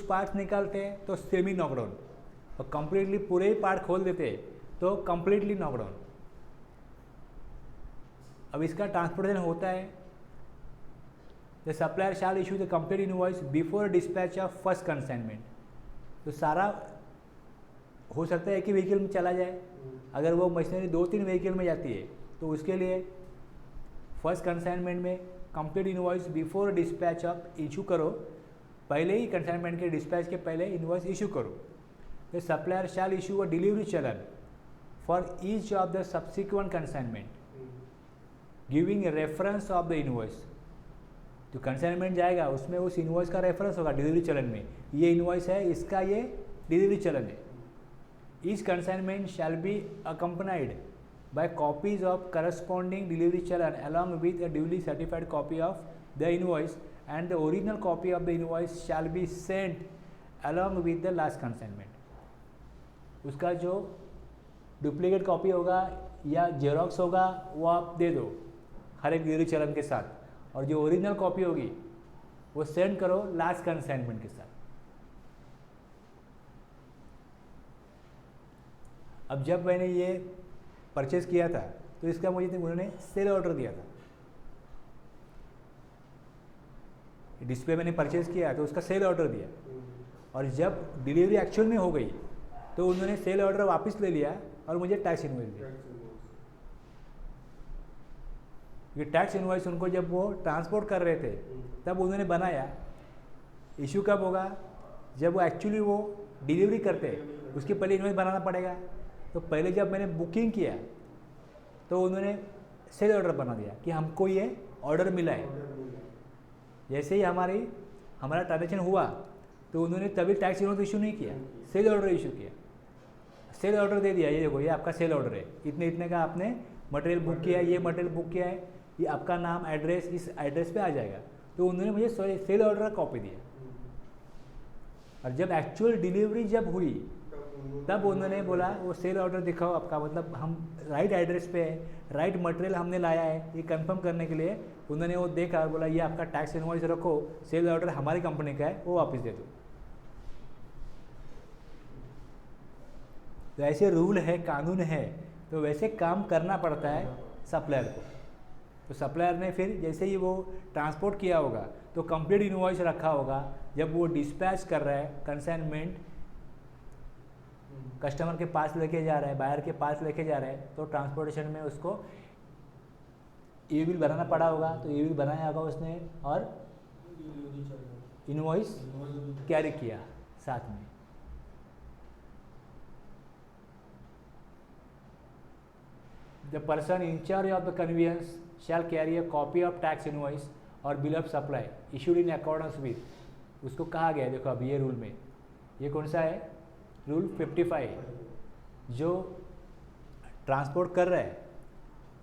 पार्ट्स निकालते हैं तो सेमी नॉकडाउन, और कंप्लीटली पूरे ही पार्ट खोल देते हैं तो कंप्लीटली नॉकडाउन। अब इसका ट्रांसपोर्टेशन होता है, the supplier shall issue the complete invoice before dispatch of first consignment. तो सारा हो सकता है एक ही व्हीकल में चला जाए, अगर वो मशीनरी 2-3 व्हीकल में जाती है तो उसके लिए फर्स्ट कंसाइनमेंट में complete invoice before dispatch of issue करो, पहले ही कंसाइनमेंट के डिस्पैच के पहले इनवॉइस इशू करो। The supplier shall issue a delivery challan for each of the subsequent consignment giving reference of the invoice. जो कंसाइनमेंट जाएगा उसमें उस इनवॉइस का रेफरेंस होगा डिलीवरी चलन में, ये इनवॉइस है, इसका ये डिलीवरी चलन है। Each consignment shall be accompanied by copies of corresponding delivery challan along with a duly certified copy of the invoice, and the original copy of the invoice shall be sent along with the last consignment। उसका जो duplicate copy होगा या xerox होगा वो आप दे दो हर एक delivery चलन के साथ, और जो ओरिजिनल कॉपी होगी वो सेंड करो लास्ट कंसाइनमेंट के साथ। अब जब मैंने ये परचेज किया था तो इसका मुझे उन्होंने सेल ऑर्डर दिया था, डिस्प्ले मैंने परचेज किया तो उसका सेल ऑर्डर दिया, और जब डिलीवरी एक्चुअल में हो गई तो उन्होंने सेल ऑर्डर वापस ले लिया और मुझे टैक्स इनवॉइस दिया। ये टैक्स इनवॉइस उनको जब वो ट्रांसपोर्ट कर रहे थे तब उन्होंने बनाया। इशू कब होगा, जब वो एक्चुअली वो डिलीवरी करते उसके पहले इनवॉइस बनाना पड़ेगा। तो पहले जब मैंने बुकिंग किया तो उन्होंने सेल ऑर्डर बना दिया कि हमको ये ऑर्डर मिला है। जैसे ही हमारा ट्रांजेक्शन हुआ तो उन्होंने तभी टैक्स इनवॉइस इशू नहीं किया, सेल ऑर्डर इशू किया। सेल ऑर्डर दे दिया, ये देखो ये आपका सेल ऑर्डर है, इतने का आपने मटेरियल बुक किया है, ये मटेरियल बुक किया है, ये आपका नाम एड्रेस इस एड्रेस पे आ जाएगा। तो उन्होंने मुझे सेल ऑर्डर का कॉपी दिया, और जब एक्चुअल डिलीवरी जब हुई तब उन्होंने बोला वो सेल ऑर्डर दिखाओ आपका, मतलब हम राइट एड्रेस पे है, राइट मटेरियल हमने लाया है, ये कंफर्म करने के लिए उन्होंने वो देखा और बोला ये आपका टैक्स इनवॉइस रखो, सेल ऑर्डर हमारी कंपनी का है, वो वापस दे दो। तो ऐसे रूल है, कानून है, तो वैसे काम करना पड़ता है सप्लायर को। तो सप्लायर ने फिर जैसे ही वो ट्रांसपोर्ट किया होगा तो कंप्लीट इनवॉइस रखा होगा, जब वो डिस्पैच कर रहा है कंसाइनमेंट कस्टमर के पास लेके जा रहा है, बायर के पास लेके जा रहा है, तो ट्रांसपोर्टेशन में उसको ई बिल बनाना पड़ा होगा, तो ई बिल बनाया होगा उसने और इनवॉइस कैरी किया साथ में। The person in charge of the convenience shall carry a copy of tax invoice और bill of supply issued in accordance with, उसको कहा गया है, देखो अब ये रूल में, ये कौन सा है, रूल 55, जो ट्रांसपोर्ट कर रहा है,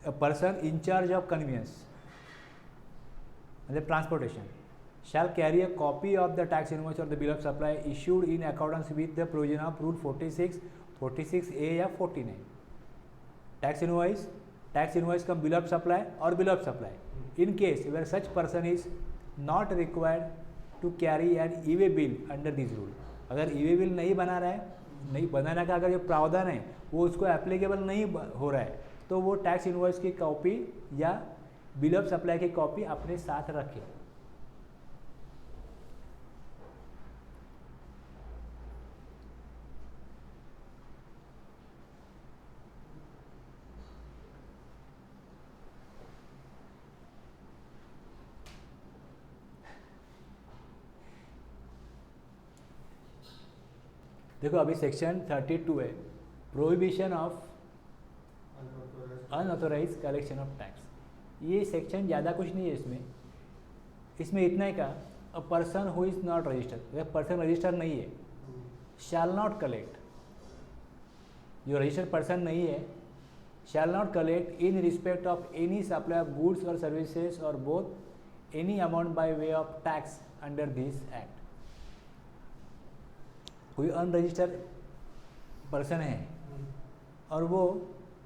a person in charge of convenience मतलब transportation shall carry a copy of the tax invoice और the bill of supply issued in accordance with the provision of rule 46, 46A या 49। Tax invoice cum bill of supply और bill of supply in case where such person is not required to carry an e-way bill under this rule. अगर e-way bill नहीं बना रहा है, नहीं बनाने का अगर जो प्रावधान है वो उसको एप्लीकेबल नहीं हो रहा है, तो वो टैक्स इनवॉइस की कॉपी या बिल ऑफ सप्लाई की कॉपी अपने साथ रखे। देखो अभी सेक्शन 32 है, prohibition of unauthorise collection of tax. ये सेक्शन ज़्यादा कुछ नहीं है इसमें इतना ही का a person who is not registered, अगर पर्सन रजिस्टर नहीं है शैल नॉट कलेक्ट, जो रजिस्टर्ड पर्सन नहीं है shall not collect in respect of any supply of goods और सर्विसेज और both any amount by way of tax under this act. कोई unregistered person है और वो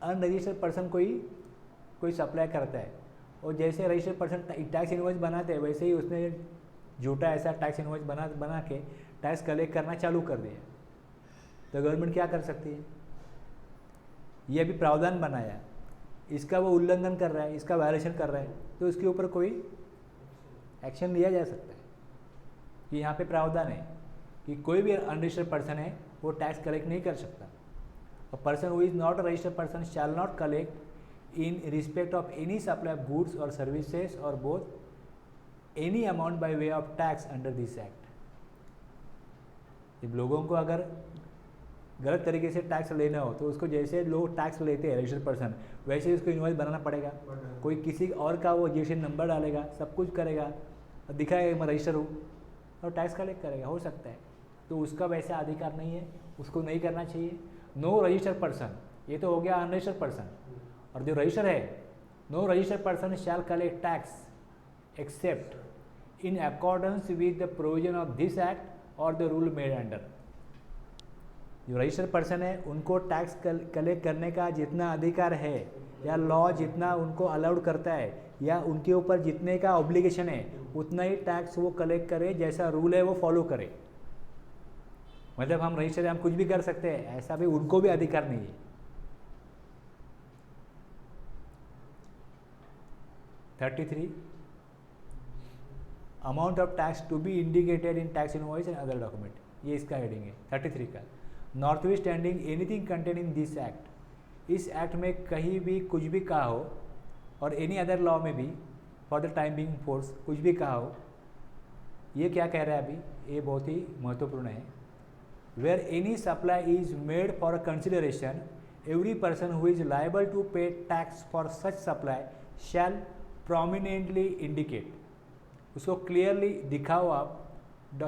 अनरजिस्टर्ड पर्सन कोई सप्लाई करता है, और जैसे रजिस्टर्ड पर्सन टैक्स इनवॉइस बनाते हैं वैसे ही उसने झूठा ऐसा टैक्स इनवॉइस बना के टैक्स कलेक्ट करना चालू कर दिया, तो गवर्नमेंट क्या कर सकती है? ये अभी प्रावधान बनाया, इसका वो उल्लंघन कर रहा है, इसका वायलेशन कर रहा है, तो उसके ऊपर कोई एक्शन लिया जा सकता है कि यहाँ पे प्रावधान है कि कोई भी अनरजिस्टर्ड पर्सन है वो टैक्स कलेक्ट नहीं कर सकता। अ person who is not a registered person shell not collect in respect of any supply of goods और सर्विसेज और both any amount by way of tax under this act. जब लोगों को अगर गलत तरीके से टैक्स लेना हो तो उसको जैसे लोग टैक्स लेते हैं रजिस्टर्ड पर्सन वैसे ही उसको इनवॉइस बनाना पड़ेगा। कोई किसी और का वो जीएसटी नंबर डालेगा, सब कुछ करेगा, दिखाएगा मैं रजिस्टर हूँ और टैक्स कलेक्ट करेगा, हो सकता है। तो उसका वैसा अधिकार नहीं है, उसको नहीं करना चाहिए। नो रजिस्टर्ड पर्सन, ये तो हो गया अनरजिस्टर्ड पर्सन, और जो रजिस्टर है no registered person shall collect tax except in accordance with the provision of this act और द रूल मेड अंडर। जो रजिस्टर्ड पर्सन है उनको टैक्स कलेक्ट करने का जितना अधिकार है या लॉ जितना उनको अलाउड करता है या उनके ऊपर जितने का ऑब्लिगेशन है उतना ही टैक्स वो कलेक्ट करे, जैसा रूल है वो फॉलो करे। मतलब हम रजिस्टर हम कुछ भी कर सकते हैं, ऐसा भी उनको भी अधिकार नहीं है। Amount of tax to be indicated in tax invoice and other document, ये इसका हेडिंग है 33 का। Notwithstanding anything contain in this act, इस एक्ट में कहीं भी कुछ भी कहा हो और एनी अदर लॉ में भी for the time being force कुछ भी कहा हो, ये क्या कह रहा है अभी, ये बहुत ही महत्वपूर्ण है। Where any supply is made for a consideration every person who is liable to pay tax for such supply shall prominently indicate, उसको क्लियरली दिखाओ आप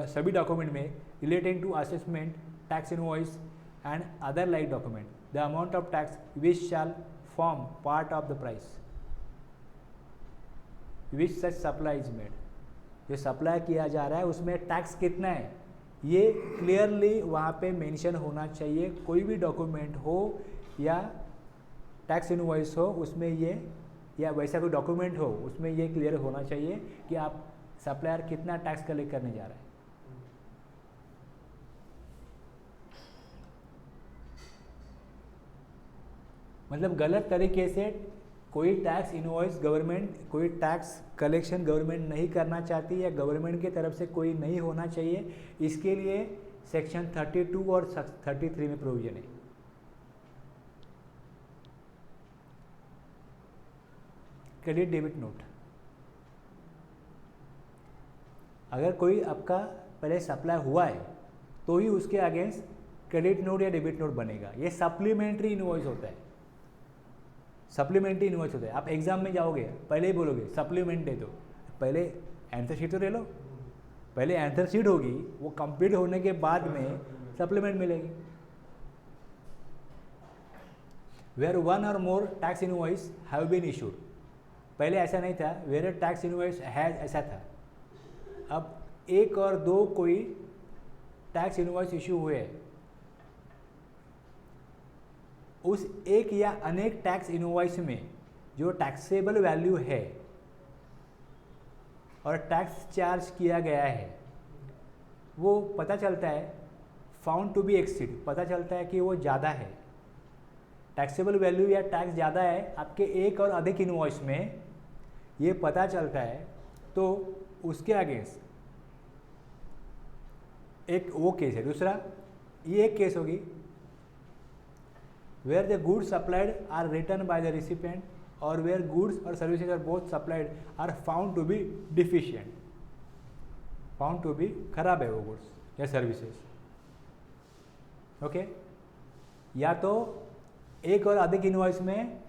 सभी डॉक्यूमेंट में relating to assessment tax invoice and other like document the amount of tax which shall form part of the price which such supply is made. जो supply किया जा रहा है उसमें टैक्स कितना है ये क्लियरली वहाँ पे मेंशन होना चाहिए। कोई भी डॉक्यूमेंट हो या टैक्स इनवॉइस हो उसमें ये, या वैसा कोई डॉक्यूमेंट हो उसमें ये क्लियर होना चाहिए कि आप सप्लायर कितना टैक्स कलेक्ट करने जा रहा है। मतलब गलत तरीके से कोई टैक्स इनवॉइस गवर्नमेंट, कोई टैक्स कलेक्शन गवर्नमेंट नहीं करना चाहती या गवर्नमेंट की तरफ से कोई नहीं होना चाहिए, इसके लिए सेक्शन 32 और 33 में प्रोविजन है। क्रेडिट डेबिट नोट, अगर कोई आपका पहले सप्लाई हुआ है तो ही उसके अगेंस्ट क्रेडिट नोट या डेबिट नोट बनेगा। ये सप्लीमेंट्री इनवॉइस होता है, सप्लीमेंट्री इनवॉइस होता है। आप एग्जाम में जाओगे पहले ही बोलोगे सप्लीमेंट दे दो, पहले आंसर शीट तो ले लो, पहले आंसर शीट होगी वो कंप्लीट होने के बाद में सप्लीमेंट मिलेगी। वेयर वन और more tax invoice have been issued, पहले ऐसा नहीं था, वेयर टैक्स इनवॉइस हैज ऐसा था। अब एक और दो कोई टैक्स इनवॉइस इशू हुए उस एक या अनेक टैक्स इनवॉइस में जो टैक्सेबल वैल्यू है और टैक्स चार्ज किया गया है वो पता चलता है, फाउंड टू बी एक्सीड, पता चलता है कि वो ज़्यादा है, टैक्सेबल वैल्यू या टैक्स ज़्यादा है आपके एक और अधिक इनवॉइस में, ये पता चलता है, तो उसके अगेंस्ट एक वो केस है। दूसरा ये एक केस होगी where the goods supplied are return by the recipient और वेयर गुड्स और services are both supplied are found to be deficient, found to be खराब है वो गुड्स या सर्विसेज। ओके, या तो एक और अधिक इनवॉइस में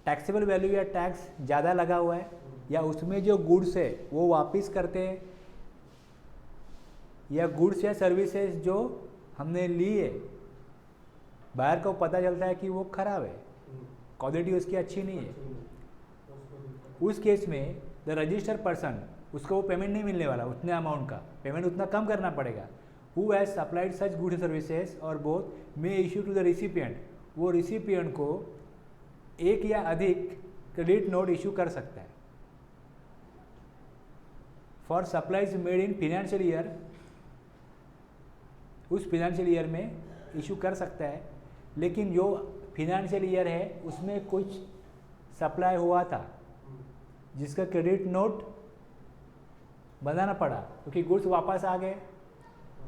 टैक्सेबल वैल्यू या टैक्स ज़्यादा लगा हुआ है, या उसमें जो गुड्स है वो वापस करते हैं, या गुड्स या सर्विसेज जो हमने ली है बायर को पता चलता है कि वो खराब है, क्वालिटी उसकी अच्छी नहीं है। उस केस में द रजिस्टर्ड पर्सन, उसको वो पेमेंट नहीं मिलने वाला उतने अमाउंट का, पेमेंट उतना कम करना पड़ेगा। Who has supplied such goods services और both may issue to the recipient, वो रिसिपिएंट को एक या अधिक क्रेडिट नोट इशू कर सकता है for supplies made in financial year, उस फिनेंशियल ईयर में इशू कर सकता है, लेकिन जो फिनेंशियल ईयर है उसमें कुछ सप्लाई हुआ था जिसका क्रेडिट नोट बनाना पड़ा क्योंकि गुड्स वापस आ गए,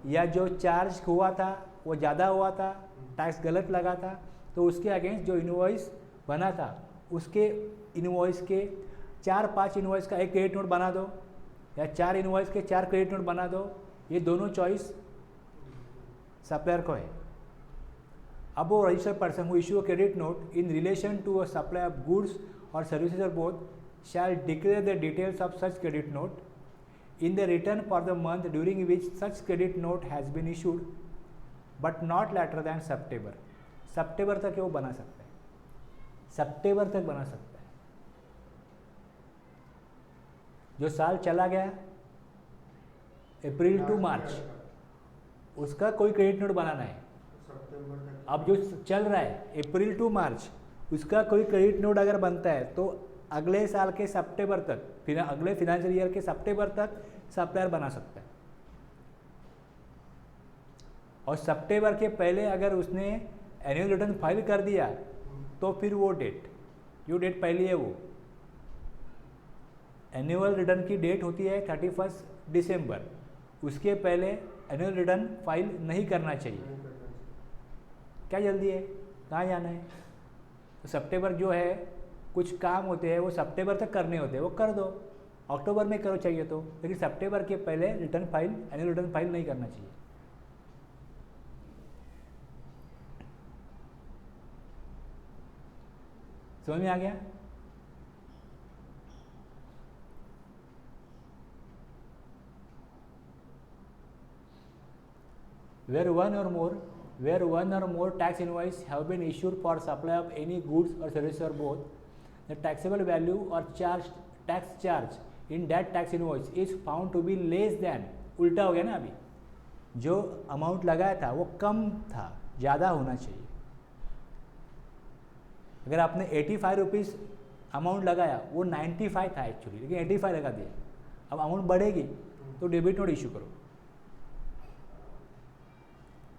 या जो चार्ज हुआ था वो ज़्यादा हुआ था, टैक्स गलत लगा था, तो उसके अगेंस्ट जो इनवॉइस बना था उसके इनवॉइस के 4-5 इनवॉइस का एक क्रेडिट नोट बना दो, या 4 इनवॉइस के 4 क्रेडिट नोट बना दो। ये दोनों चॉइस सप्लायर को है। अब वो registered person who issue a credit note in relation to a supply of goods और सर्विसेज और both shall declare the details of such credit note in the return for the month during which such credit note has been issued but not later than September। सितंबर तक वो बना सकता है, सितंबर तक बना सकता है। जो साल चला गया अप्रैल टू मार्च, उसका कोई क्रेडिट नोट बनाना है। अब जो चल रहा है अप्रैल टू मार्च, उसका कोई क्रेडिट नोट अगर बनता है तो अगले साल के सितंबर तक, फिर अगले फिनेंशियल ईयर के सितंबर तक सप्लायर बना सकता है। और सितंबर के पहले अगर उसने एनुअल रिटर्न फाइल कर दिया तो फिर वो डेट, जो डेट पहली है वो एनुअल रिटर्न की डेट होती है 31 दिसंबर, उसके पहले एनुअल रिटर्न फाइल नहीं करना चाहिए। क्या जल्दी है, कहाँ जाना है? तो सितंबर जो है कुछ काम होते हैं वो सितंबर तक करने होते हैं, वो कर दो, अक्टूबर में करो चाहिए तो, लेकिन सितंबर के पहले return file, annual return file नहीं करना चाहिए। समझ में आ गया? where one or more tax invoice have been issued for supply of any goods or services or both, the taxable value or tax charge in that tax invoice is found to be less than, उल्टा हो गया ना, अभी जो amount लगाया था वो कम था, ज़्यादा होना चाहिए। अगर आपने 85 रुपीज़ अमाउंट लगाया, वो 95 था एक्चुअली, लेकिन 85 लगा दिया, अब अमाउंट बढ़ेगी तो डेबिट नोट इशू करो।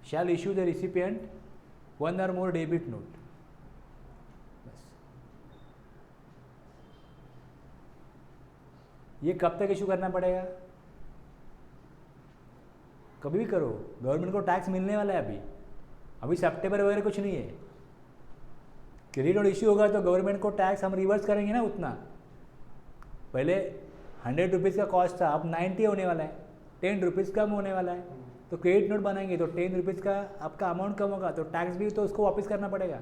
shall issue the recipient one or more debit note, बस। ये कब तक इशू करना पड़ेगा? कभी भी करो, गवर्नमेंट को टैक्स मिलने वाला है अभी सितंबर वगैरह कुछ नहीं है। क्रेडिट नोट इशू होगा तो गवर्नमेंट को टैक्स हम रिवर्स करेंगे ना उतना। पहले 100 रुपीज़ का कॉस्ट था, अब 90 होने वाला है, 10 रुपीज़ कम होने वाला है। तो क्रेडिट नोट बनाएंगे तो 10 रुपीज़ का आपका अमाउंट कम होगा, तो टैक्स भी तो उसको वापस करना पड़ेगा।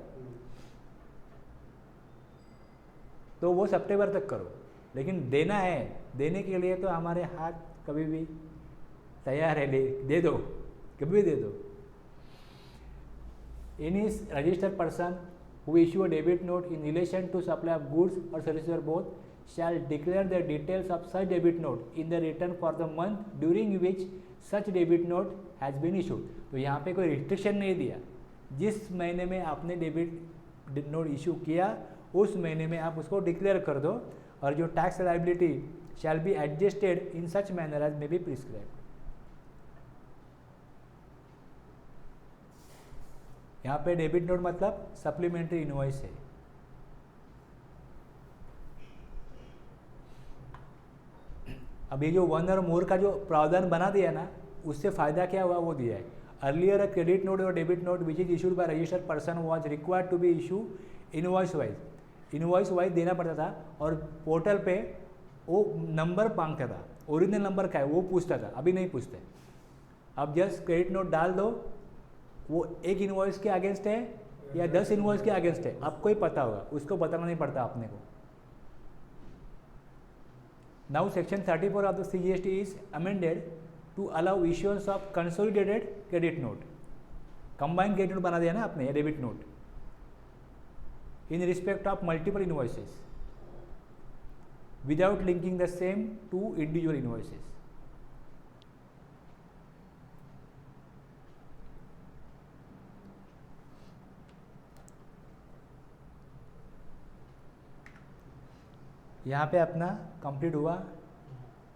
तो वो सितंबर तक करो, लेकिन देना है, देने के लिए तो हमारे हाथ कभी भी तैयार है, दे दो, कभी भी दे दो। Any registered person who issue a debit note in relation to supply of goods or services or both shall declare the details of such debit note in the return for the month during which such debit note has been issued। तो यहाँ पे कोई restriction नहीं दिया, जिस महीने में आपने डेबिट नोट इशू किया उस महीने में आप उसको डिक्लेयर कर दो, और जो tax liability shall be adjusted in such manner as may be prescribed. यहाँ पे डेबिट नोट मतलब सप्लीमेंट्री इनवॉइस है। अब ये जो 1 और मोर का जो प्रावधान बना दिया ना, उससे फ़ायदा क्या हुआ वो दिया है। अर्लियर अ क्रेडिट नोट और debit note which is issued by registered person was required to be issue invoice wise देना पड़ता था, और पोर्टल पे वो नंबर मांगता था, ओरिजिनल नंबर का है वो पूछता था, अभी नहीं पूछते। अब जस्ट क्रेडिट नोट डाल दो, वो एक इनवॉइस के अगेंस्ट है या 10 इनवॉइस के अगेंस्ट है आपको ही पता होगा, उसको बताना नहीं पड़ता अपने को। Now section 34 of the CGST is amended to allow issuance of consolidated credit note, combined credit note बना दिया ना आपने, debit note, in respect of multiple invoices without linking the same to individual invoices. यहाँ पे अपना complete हुआ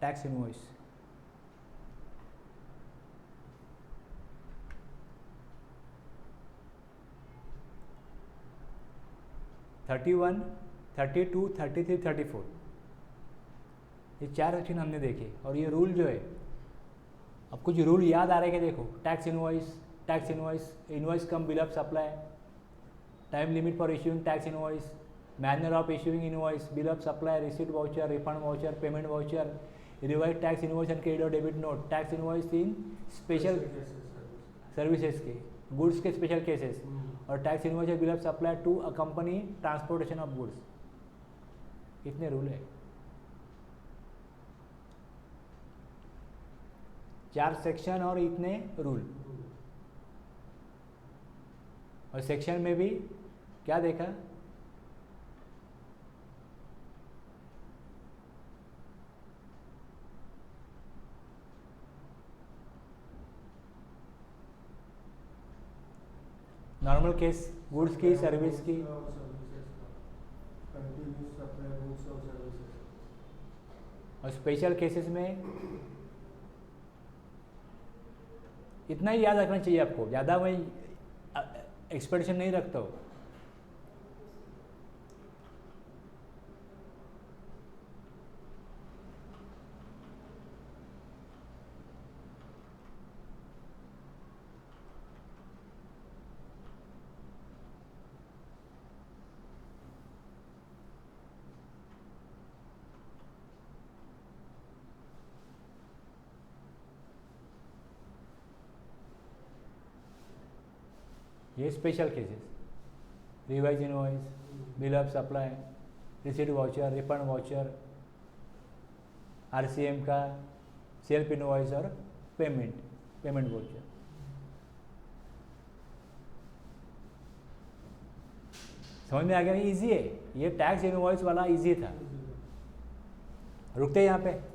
tax invoice. Thirty 32, 33, 34 ये 4 section हमने देखे, और ये रूल जो है, अब कुछ रूल याद आ रहे हैं कि देखो, tax invoice, invoice cum bill of supply, time limit for issuing tax invoice, manner of issuing invoice, bill of supply, receipt voucher, refund voucher, payment voucher, revise tax invoice and credit और debit note, tax invoice in special services के, goods के special cases, और tax invoice और bill of supply to a company transportation of goods. इतने rule है, 4 section और इतने rule. और सेक्शन में भी क्या देखा, नॉर्मल केस, गुड्स की, सर्विस की, और स्पेशल केसेस में इतना ही याद रखना चाहिए आपको, ज़्यादा मैं एक्सपेक्टेशन नहीं रखता हूँ। ये special cases, revise invoice, bill of supply, receipt voucher, refund voucher, RCM का, सेल्फ इनवॉइस और पेमेंट वाउचर। समझ में आ गया? इजी है ये, टैक्स इनवॉइस वाला इजी था। रुकते हैं यहाँ पे।